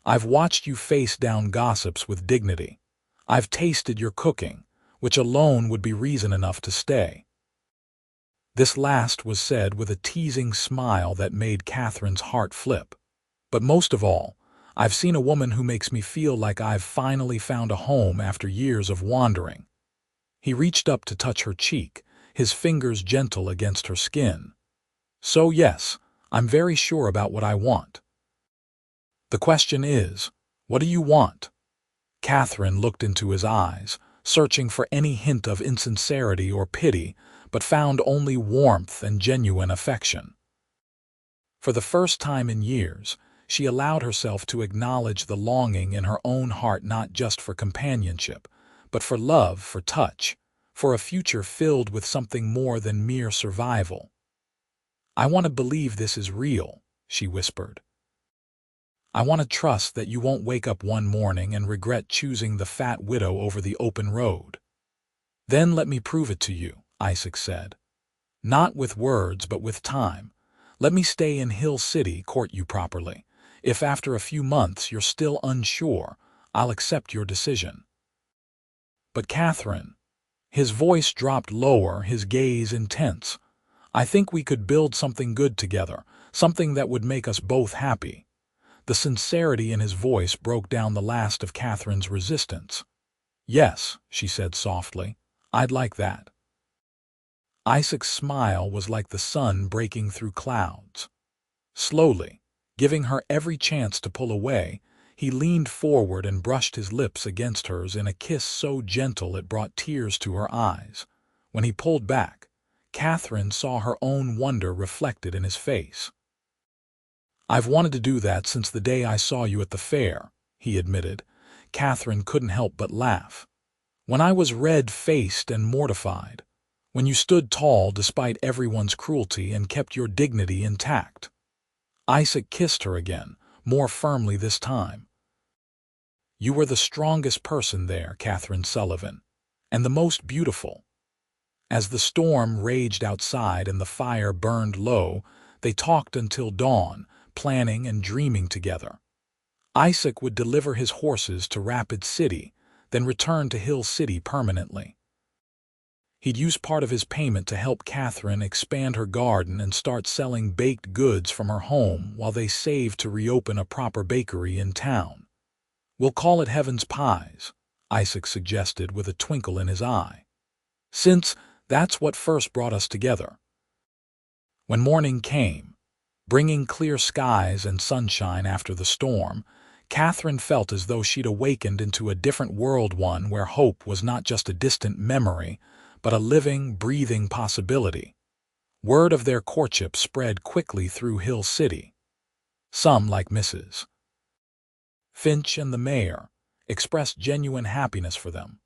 I've watched you face down gossips with dignity. I've tasted your cooking, which alone would be reason enough to stay." This last was said with a teasing smile that made Katherine's heart flip. "But most of all, I've seen a woman who makes me feel like I've finally found a home after years of wandering." He reached up to touch her cheek, his fingers gentle against her skin. "So yes, I'm very sure about what I want." The question is, what do you want? Katherine looked into his eyes, searching for any hint of insincerity or pity, but found only warmth and genuine affection. For the first time in years, she allowed herself to acknowledge the longing in her own heart, not just for companionship, but for love, for touch, for a future filled with something more than mere survival. "I want to believe this is real," she whispered. "I want to trust that you won't wake up one morning and regret choosing the fat widow over the open road." "Then let me prove it to you," Isaac said. "Not with words, but with time. Let me stay in Hill City, court you properly. If after a few months you're still unsure, I'll accept your decision." "But Katherine," his voice dropped lower, his gaze intense, "I think we could build something good together, something that would make us both happy." The sincerity in his voice broke down the last of Katherine's resistance. "Yes," she said softly, "I'd like that." Isaac's smile was like the sun breaking through clouds. Slowly, giving her every chance to pull away, he leaned forward and brushed his lips against hers in a kiss so gentle it brought tears to her eyes. When he pulled back, Katherine saw her own wonder reflected in his face. "I've wanted to do that since the day I saw you at the fair," he admitted. Katherine couldn't help but laugh. "When I was red-faced and mortified. When you stood tall despite everyone's cruelty and kept your dignity intact." Isaac kissed her again, more firmly this time. "You were the strongest person there, Katherine Sullivan, and the most beautiful." As the storm raged outside and the fire burned low, they talked until dawn, planning and dreaming together. Isaac would deliver his horses to Rapid City, then return to Hill City permanently. He'd use part of his payment to help Katherine expand her garden and start selling baked goods from her home while they saved to reopen a proper bakery in town. "We'll call it Heaven's Pies," Isaac suggested with a twinkle in his eye, "since that's what first brought us together." When morning came, bringing clear skies and sunshine after the storm, Katherine felt as though she'd awakened into a different world, one where hope was not just a distant memory, but a living, breathing possibility. Word of their courtship spread quickly through Hill City. Some, like Mrs. Finch and the mayor, expressed genuine happiness for them.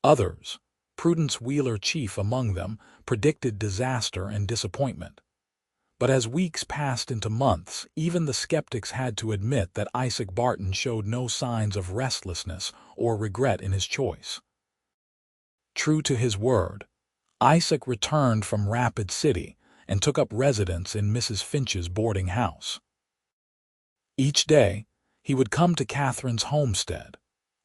Others, Prudence Wheeler chief among them, predicted disaster and disappointment. But as weeks passed into months, even the skeptics had to admit that Isaac Barton showed no signs of restlessness or regret in his choice. True to his word, Isaac returned from Rapid City and took up residence in Mrs. Finch's boarding house. Each day, he would come to Katherine's homestead,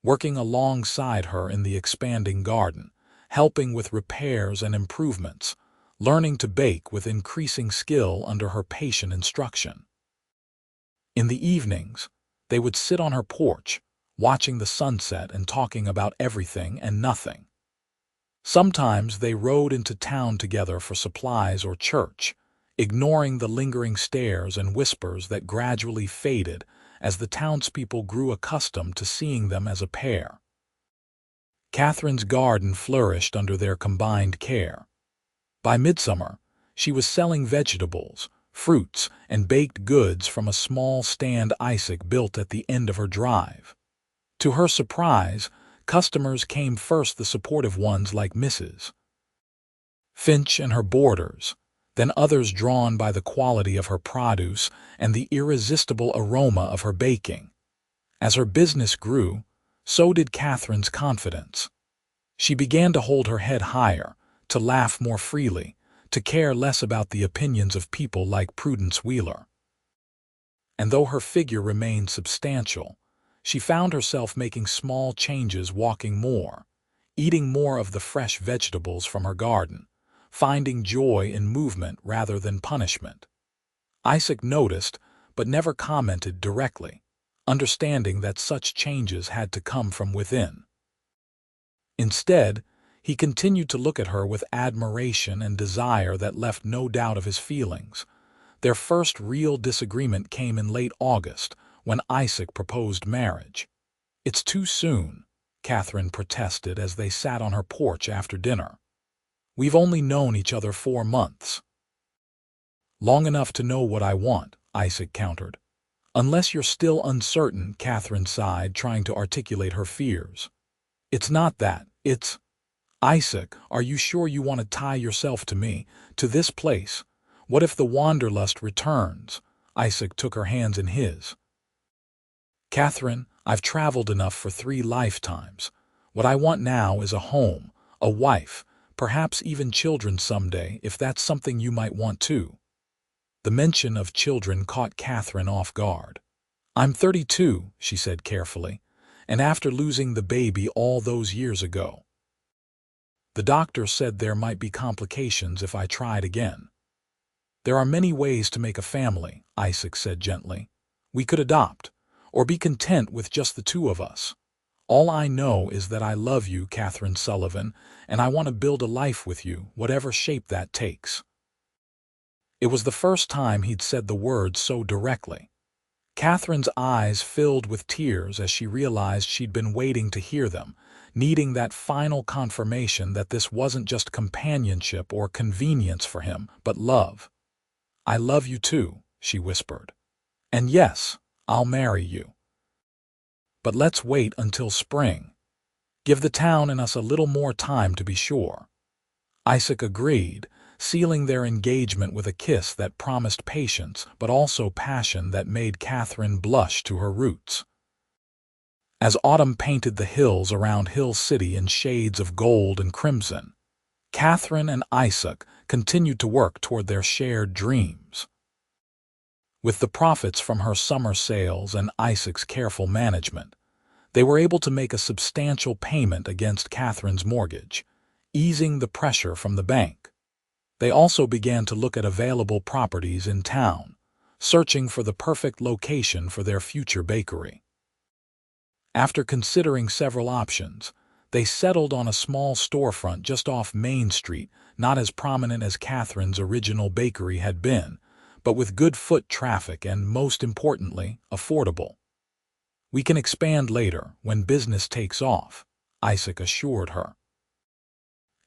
working alongside her in the expanding garden, helping with repairs and improvements, learning to bake with increasing skill under her patient instruction. In the evenings, they would sit on her porch, watching the sunset and talking about everything and nothing. Sometimes they rode into town together for supplies or church, ignoring the lingering stares and whispers that gradually faded as the townspeople grew accustomed to seeing them as a pair. Katherine's garden flourished under their combined care. By midsummer, she was selling vegetables, fruits, and baked goods from a small stand Isaac built at the end of her drive. To her surprise, customers came first, the supportive ones like Mrs. Finch and her boarders, then others drawn by the quality of her produce and the irresistible aroma of her baking. As her business grew, so did Katherine's confidence. She began to hold her head higher, to laugh more freely, to care less about the opinions of people like Prudence Wheeler. And though her figure remained substantial, she found herself making small changes, walking more, eating more of the fresh vegetables from her garden, finding joy in movement rather than punishment. Isaac noticed, but never commented directly, understanding that such changes had to come from within. Instead, he continued to look at her with admiration and desire that left no doubt of his feelings. Their first real disagreement came in late August, when Isaac proposed marriage. "It's too soon," Katherine protested as they sat on her porch after dinner. "We've only known each other 4 months." "Long enough to know what I want," Isaac countered. "Unless you're still uncertain," Katherine sighed, trying to articulate her fears. "It's not that, it's—" "Isaac, are you sure you want to tie yourself to me, to this place? What if the wanderlust returns?" Isaac took her hands in his. "Katherine, I've traveled enough for 3 lifetimes. What I want now is a home, a wife, perhaps even children someday, if that's something you might want too." The mention of children caught Katherine off guard. "I'm 32, she said carefully, "and after losing the baby all those years ago. The doctor said there might be complications if I tried again." "There are many ways to make a family," Isaac said gently. "We could adopt, or be content with just the 2 of us. All I know is that I love you, Katherine Sullivan, and I want to build a life with you, whatever shape that takes." It was the first time he'd said the words so directly. Katherine's eyes filled with tears as she realized she'd been waiting to hear them, needing that final confirmation that this wasn't just companionship or convenience for him, but love. "I love you too," she whispered. "And yes, I'll marry you. But let's wait until spring. Give the town and us a little more time to be sure." Isaac agreed, sealing their engagement with a kiss that promised patience but also passion that made Katherine blush to her roots. As autumn painted the hills around Hill City in shades of gold and crimson, Katherine and Isaac continued to work toward their shared dreams. With the profits from her summer sales and Isaac's careful management, they were able to make a substantial payment against Katherine's mortgage, easing the pressure from the bank. They also began to look at available properties in town, searching for the perfect location for their future bakery. After considering several options, they settled on a small storefront just off Main Street, not as prominent as Katherine's original bakery had been, but with good foot traffic and, most importantly, affordable. "We can expand later, when business takes off," Isaac assured her.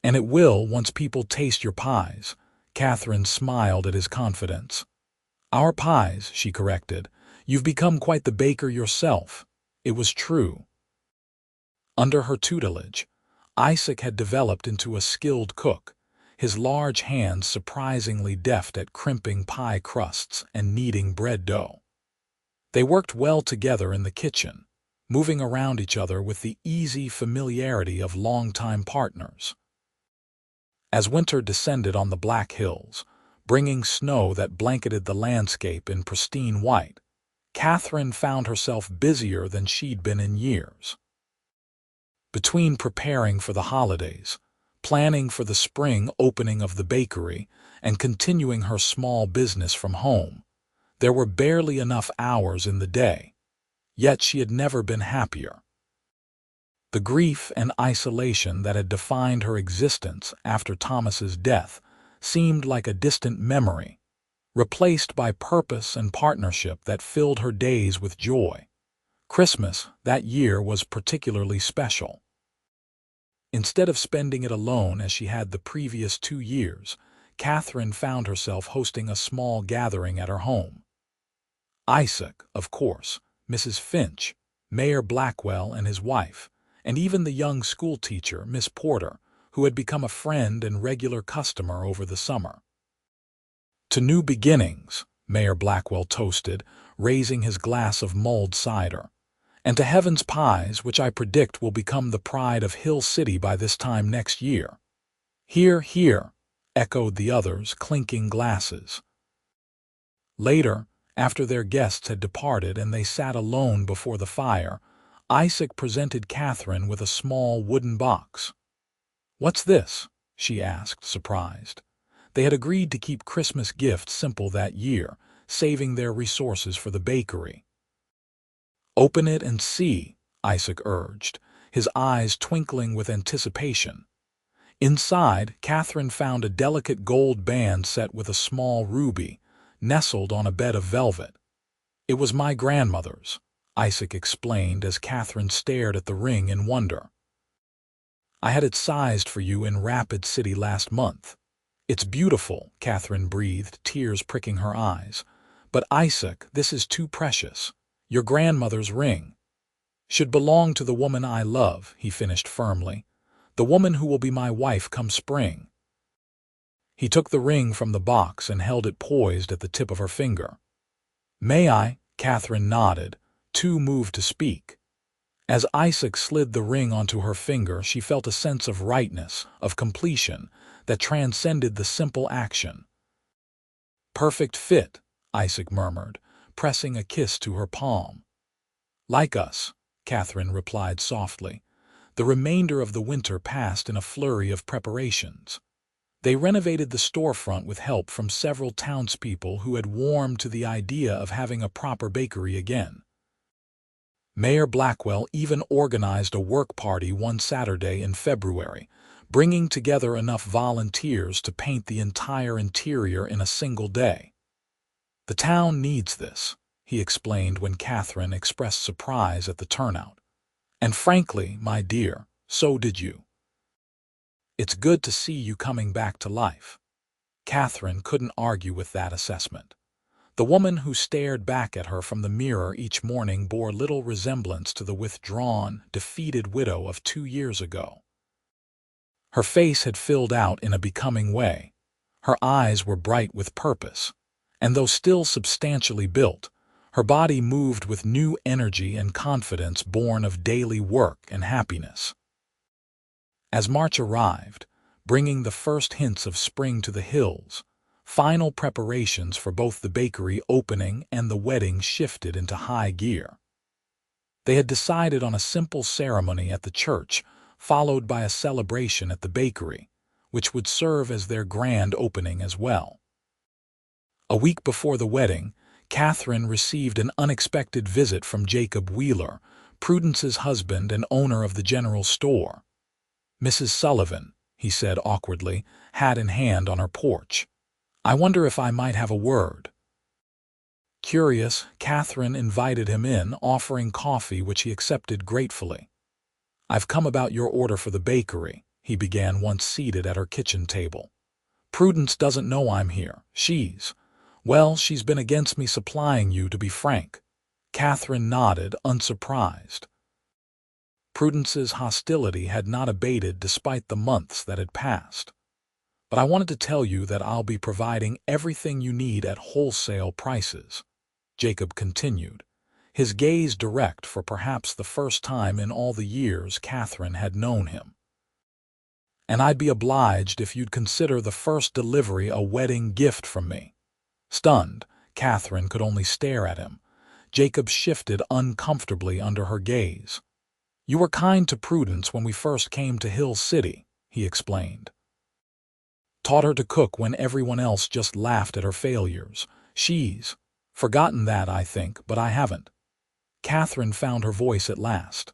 "And it will once people taste your pies," Katherine smiled at his confidence. "Our pies," she corrected. "You've become quite the baker yourself." It was true. Under her tutelage, Isaac had developed into a skilled cook, his large hands surprisingly deft at crimping pie crusts and kneading bread dough. They worked well together in the kitchen, moving around each other with the easy familiarity of longtime partners. As winter descended on the Black Hills, bringing snow that blanketed the landscape in pristine white, Katherine found herself busier than she'd been in years. Between preparing for the holidays, planning for the spring opening of the bakery, and continuing her small business from home, there were barely enough hours in the day, yet she had never been happier. The grief and isolation that had defined her existence after Thomas's death seemed like a distant memory, replaced by purpose and partnership that filled her days with joy. Christmas that year was particularly special. Instead of spending it alone as she had the previous 2 years, Katherine found herself hosting a small gathering at her home. Isaac, of course, Mrs. Finch, Mayor Blackwell and his wife, and even the young schoolteacher, Miss Porter, who had become a friend and regular customer over the summer. "To new beginnings," Mayor Blackwell toasted, raising his glass of mulled cider, "and to heaven's pies, which I predict will become the pride of Hill City by this time next year." "Hear, hear," echoed the others, clinking glasses. Later, after their guests had departed and they sat alone before the fire, Isaac presented Katherine with a small wooden box. "What's this?" she asked, surprised. They had agreed to keep Christmas gifts simple that year, saving their resources for the bakery. "Open it and see," Isaac urged, his eyes twinkling with anticipation. Inside, Katherine found a delicate gold band set with a small ruby, nestled on a bed of velvet. It was my grandmother's, Isaac explained as Katherine stared at the ring in wonder. I had it sized for you in Rapid City last month. It's beautiful, Katherine breathed, tears pricking her eyes. But Isaac, this is too precious. Your grandmother's ring should belong to the woman I love, he finished firmly. The woman who will be my wife come spring. He took the ring from the box and held it poised at the tip of her finger. May I? Katherine nodded, too moved to speak. As Isaac slid the ring onto her finger, she felt a sense of rightness, of completion, that transcended the simple action. Perfect fit, Isaac murmured, pressing a kiss to her palm. Like us, Katherine replied softly. The remainder of the winter passed in a flurry of preparations. They renovated the storefront with help from several townspeople who had warmed to the idea of having a proper bakery again. Mayor Blackwell even organized a work party one Saturday in February, bringing together enough volunteers to paint the entire interior in a single day. The town needs this, he explained when Katherine expressed surprise at the turnout. And frankly, my dear, so did you. It's good to see you coming back to life. Katherine couldn't argue with that assessment. The woman who stared back at her from the mirror each morning bore little resemblance to the withdrawn, defeated widow of 2 years ago. Her face had filled out in a becoming way. Her eyes were bright with purpose, and though still substantially built, her body moved with new energy and confidence born of daily work and happiness. As March arrived, bringing the first hints of spring to the hills, final preparations for both the bakery opening and the wedding shifted into high gear. They had decided on a simple ceremony at the church, followed by a celebration at the bakery, which would serve as their grand opening as well. A week before the wedding, Katherine received an unexpected visit from Jacob Wheeler, Prudence's husband and owner of the general store. Mrs. Sullivan, he said awkwardly, hat in hand on her porch. I wonder if I might have a word. Curious, Katherine invited him in, offering coffee which he accepted gratefully. I've come about your order for the bakery, he began once seated at her kitchen table. Prudence doesn't know I'm here. She's been against me supplying you, to be frank. Katherine nodded, unsurprised. Prudence's hostility had not abated despite the months that had passed. But I wanted to tell you that I'll be providing everything you need at wholesale prices, Jacob continued, his gaze direct for perhaps the first time in all the years Katherine had known him. And I'd be obliged if you'd consider the first delivery a wedding gift from me. Stunned, Katherine could only stare at him. Jacob shifted uncomfortably under her gaze. You were kind to Prudence when we first came to Hill City, he explained. Taught her to cook when everyone else just laughed at her failures. She's forgotten that, I think, but I haven't. Katherine found her voice at last.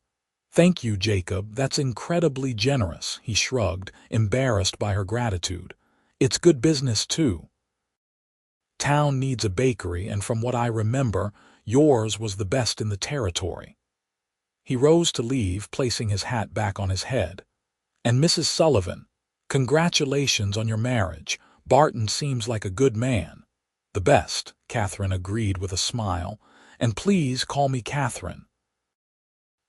Thank you, Jacob, that's incredibly generous, he shrugged, embarrassed by her gratitude. It's good business, too. Town needs a bakery, and from what I remember, yours was the best in the territory. He rose to leave, placing his hat back on his head. And Mrs. Sullivan, congratulations on your marriage. Barton seems like a good man. The best, Katherine agreed with a smile. And please call me Katherine.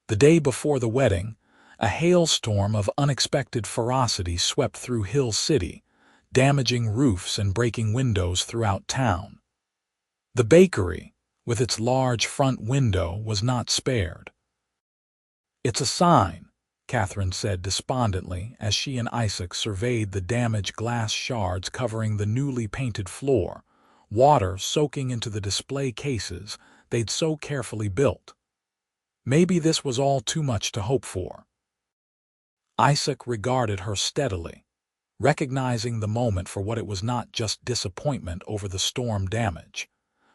The day before the wedding, a hailstorm of unexpected ferocity swept through Hill City, damaging roofs and breaking windows throughout town. The bakery, with its large front window, was not spared. It's a sign, Katherine said despondently as she and Isaac surveyed the damaged glass shards covering the newly painted floor, water soaking into the display cases they'd so carefully built. Maybe this was all too much to hope for. Isaac regarded her steadily, recognizing the moment for what it was: not just disappointment over the storm damage,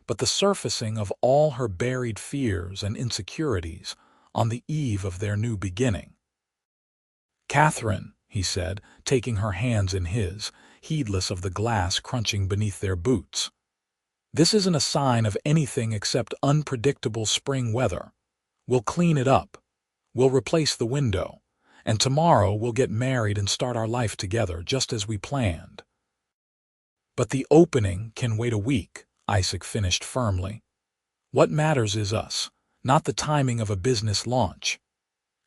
but the surfacing of all her buried fears and insecurities on the eve of their new beginning. Katherine, he said, taking her hands in his, heedless of the glass crunching beneath their boots. This isn't a sign of anything except unpredictable spring weather. We'll clean it up. We'll replace the window. And tomorrow we'll get married and start our life together just as we planned." "But the opening can wait a week," Isaac finished firmly. "What matters is us, not the timing of a business launch."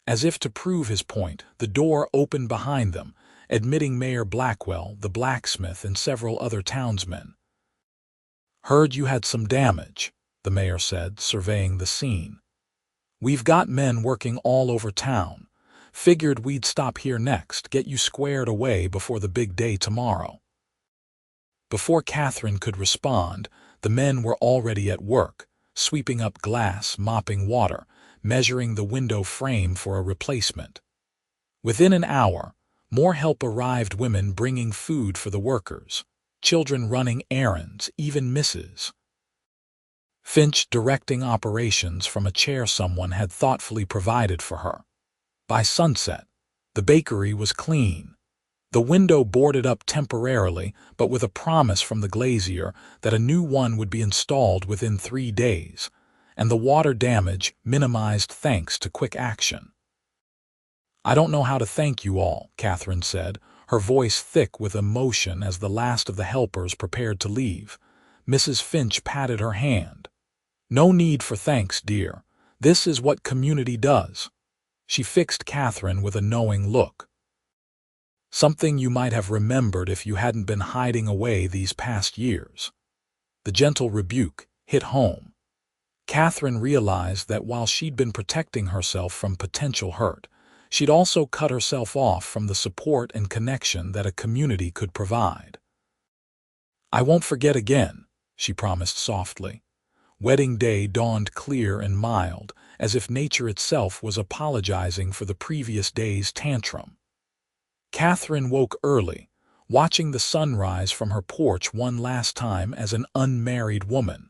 As if to prove his point, the door opened behind them, admitting Mayor Blackwell, the blacksmith, and several other townsmen. "Heard you had some damage," the mayor said, surveying the scene. "We've got men working all over town. Figured we'd stop here next, get you squared away before the big day tomorrow." Before Katherine could respond, the men were already at work, sweeping up glass, mopping water, measuring the window frame for a replacement. Within an hour, more help arrived, women bringing food for the workers, children running errands, even Mrs. Finch directing operations from a chair someone had thoughtfully provided for her. By sunset, the bakery was clean. The window boarded up temporarily, but with a promise from the glazier that a new one would be installed within 3 days, and the water damage minimized thanks to quick action. "I don't know how to thank you all," Katherine said, her voice thick with emotion as the last of the helpers prepared to leave. Mrs. Finch patted her hand. "No need for thanks, dear. This is what community does." She fixed Katherine with a knowing look. "Something you might have remembered if you hadn't been hiding away these past years." The gentle rebuke hit home. Katherine realized that while she'd been protecting herself from potential hurt, she'd also cut herself off from the support and connection that a community could provide. "I won't forget again," she promised softly. Wedding day dawned clear and mild, as if nature itself was apologizing for the previous day's tantrum. Katherine woke early, watching the sunrise from her porch one last time as an unmarried woman.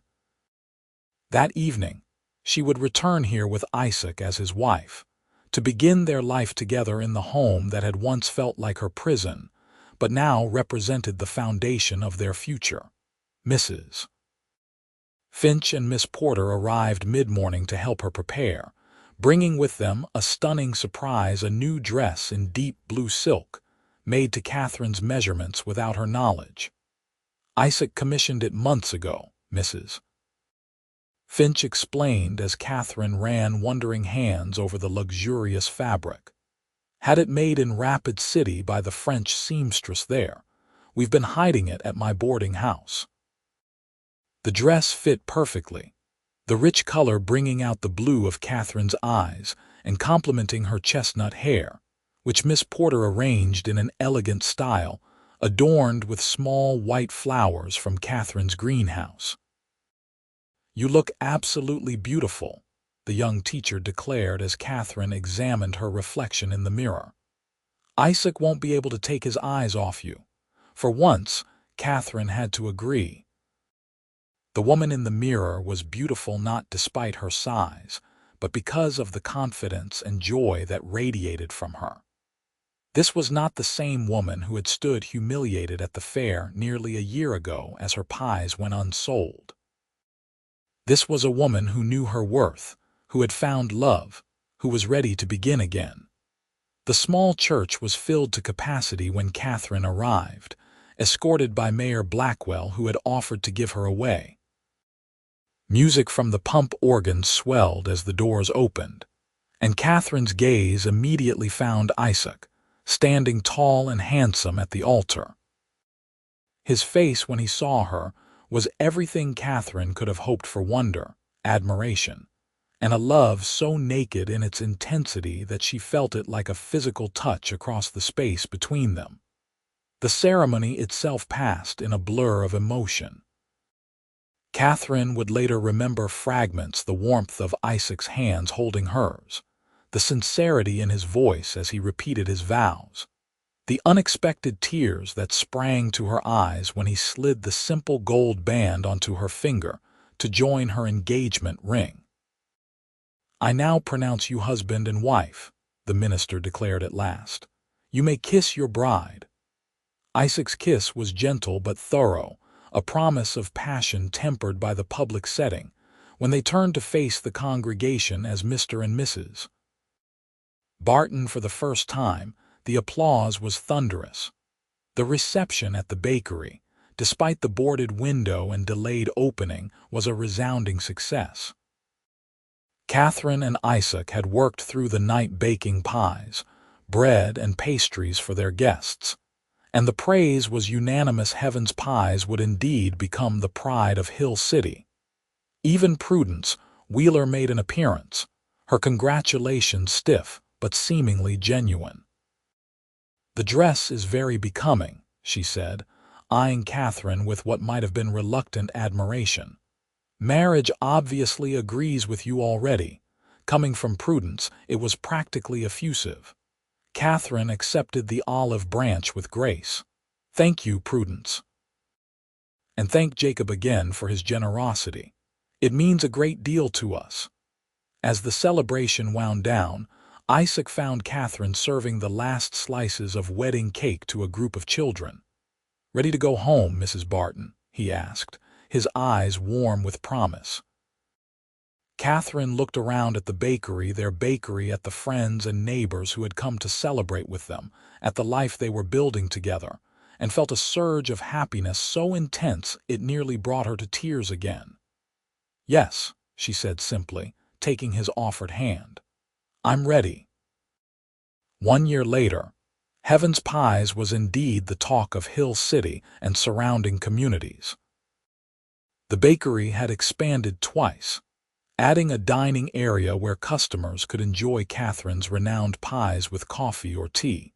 That evening, she would return here with Isaac as his wife, to begin their life together in the home that had once felt like her prison, but now represented the foundation of their future. Mrs. Finch and Miss Porter arrived mid-morning to help her prepare, bringing with them a stunning surprise, a new dress in deep blue silk, made to Katherine's measurements without her knowledge. "Isaac commissioned it months ago," Mrs. Finch explained as Katherine ran wondering hands over the luxurious fabric. "Had it made in Rapid City by the French seamstress there. We've been hiding it at my boarding house." The dress fit perfectly, the rich color bringing out the blue of Katherine's eyes and complementing her chestnut hair, which Miss Porter arranged in an elegant style, adorned with small white flowers from Katherine's greenhouse. "You look absolutely beautiful," the young teacher declared as Katherine examined her reflection in the mirror. "Isaac won't be able to take his eyes off you." For once, Katherine had to agree. The woman in the mirror was beautiful not despite her size, but because of the confidence and joy that radiated from her. This was not the same woman who had stood humiliated at the fair nearly a year ago as her pies went unsold. This was a woman who knew her worth, who had found love, who was ready to begin again. The small church was filled to capacity when Katherine arrived, escorted by Mayor Blackwell, who had offered to give her away. Music from the pump organ swelled as the doors opened, and Katherine's gaze immediately found Isaac, standing tall and handsome at the altar. His face, when he saw her, was everything Katherine could have hoped for: wonder, admiration, and a love so naked in its intensity that she felt it like a physical touch across the space between them. The ceremony itself passed in a blur of emotion. Katherine would later remember fragments: the warmth of Isaac's hands holding hers, the sincerity in his voice as he repeated his vows, the unexpected tears that sprang to her eyes when he slid the simple gold band onto her finger to join her engagement ring. "I now pronounce you husband and wife," the minister declared at last. "You may kiss your bride." Isaac's kiss was gentle but thorough, a promise of passion tempered by the public setting, when they turned to face the congregation as Mr. and Mrs. Barton for the first time. The applause was thunderous. The reception at the bakery, despite the boarded window and delayed opening, was a resounding success. Katherine and Isaac had worked through the night baking pies, bread, and pastries for their guests, and the praise was unanimous. Heaven's pies would indeed become the pride of Hill City. Even Prudence Wheeler made an appearance, her congratulations stiff but seemingly genuine. "The dress is very becoming," she said, eyeing Katherine with what might have been reluctant admiration. "Marriage obviously agrees with you already." Coming from Prudence, it was practically effusive. Katherine accepted the olive branch with grace. "Thank you, Prudence. And thank Jacob again for his generosity. It means a great deal to us." As the celebration wound down, Isaac found Katherine serving the last slices of wedding cake to a group of children. "Ready to go home, Mrs. Barton?" he asked, his eyes warm with promise. Katherine looked around at the bakery, their bakery, at the friends and neighbors who had come to celebrate with them, at the life they were building together, and felt a surge of happiness so intense it nearly brought her to tears again. "Yes," she said simply, taking his offered hand. "I'm ready." 1 year later, Heaven's Pies was indeed the talk of Hill City and surrounding communities. The bakery had expanded twice, adding a dining area where customers could enjoy Katherine's renowned pies with coffee or tea,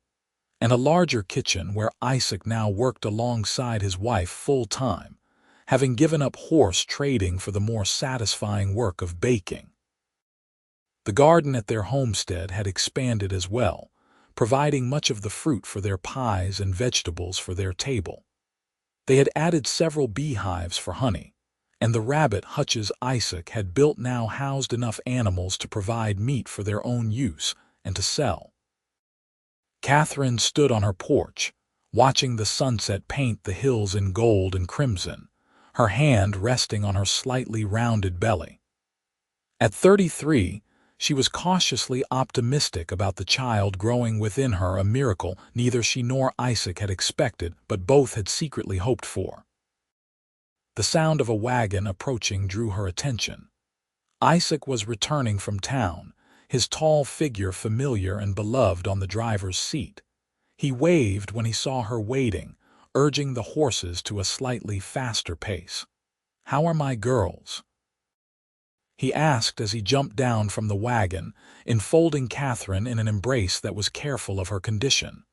and a larger kitchen where Isaac now worked alongside his wife full-time, having given up horse trading for the more satisfying work of baking. The garden at their homestead had expanded as well, providing much of the fruit for their pies and vegetables for their table. They had added several beehives for honey, and the rabbit hutches Isaac had built now housed enough animals to provide meat for their own use and to sell. Katherine stood on her porch, watching the sunset paint the hills in gold and crimson, her hand resting on her slightly rounded belly. At 33, she was cautiously optimistic about the child growing within her, a miracle neither she nor Isaac had expected, but both had secretly hoped for. The sound of a wagon approaching drew her attention. Isaac was returning from town, his tall figure familiar and beloved on the driver's seat. He waved when he saw her waiting, urging the horses to a slightly faster pace. "How are my girls?" he asked as he jumped down from the wagon, enfolding Katherine in an embrace that was careful of her condition.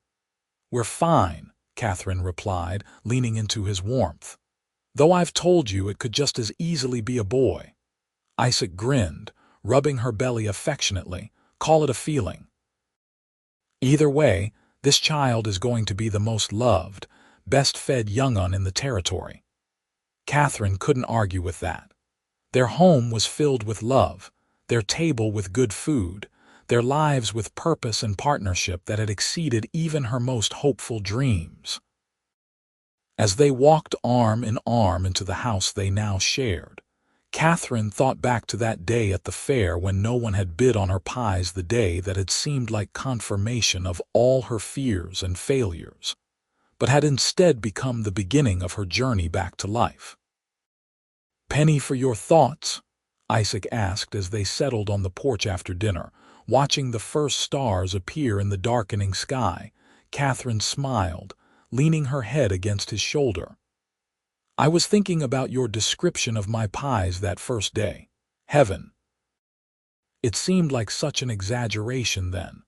"We're fine," Katherine replied, leaning into his warmth. "Though I've told you it could just as easily be a boy." Isaac grinned, rubbing her belly affectionately. "Call it a feeling. Either way, this child is going to be the most loved, best-fed young'un in the territory." Katherine couldn't argue with that. Their home was filled with love, their table with good food, their lives with purpose and partnership that had exceeded even her most hopeful dreams. As they walked arm in arm into the house they now shared, Katherine thought back to that day at the fair when no one had bid on her pies, the day that had seemed like confirmation of all her fears and failures, but had instead become the beginning of her journey back to life. "Penny, for your thoughts?" Isaac asked as they settled on the porch after dinner, watching the first stars appear in the darkening sky. Katherine smiled, leaning her head against his shoulder. "I was thinking about your description of my pies that first day. Heaven. It seemed like such an exaggeration then."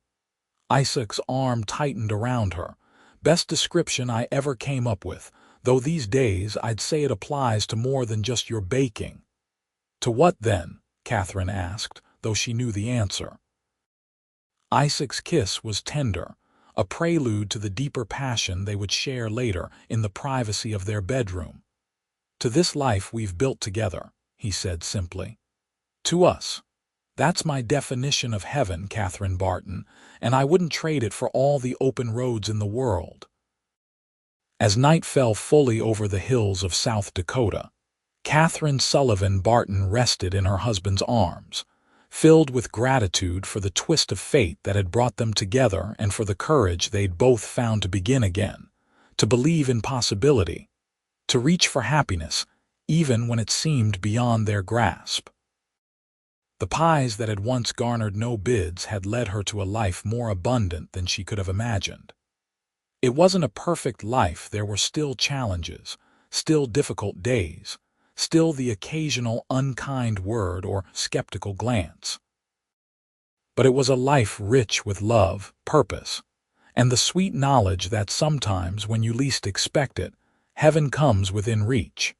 Isaac's arm tightened around her. "Best description I ever came up with, though these days I'd say it applies to more than just your baking." "To what then?" Katherine asked, though she knew the answer. Isaac's kiss was tender, a prelude to the deeper passion they would share later in the privacy of their bedroom. "To this life we've built together," he said simply. "To us. That's my definition of heaven, Katherine Barton, and I wouldn't trade it for all the open roads in the world." As night fell fully over the hills of South Dakota, Katherine Sullivan Barton rested in her husband's arms, filled with gratitude for the twist of fate that had brought them together and for the courage they'd both found to begin again, to believe in possibility, to reach for happiness, even when it seemed beyond their grasp. The pies that had once garnered no bids had led her to a life more abundant than she could have imagined. It wasn't a perfect life. There were still challenges, still difficult days, still the occasional unkind word or skeptical glance. But it was a life rich with love, purpose, and the sweet knowledge that sometimes, when you least expect it, heaven comes within reach.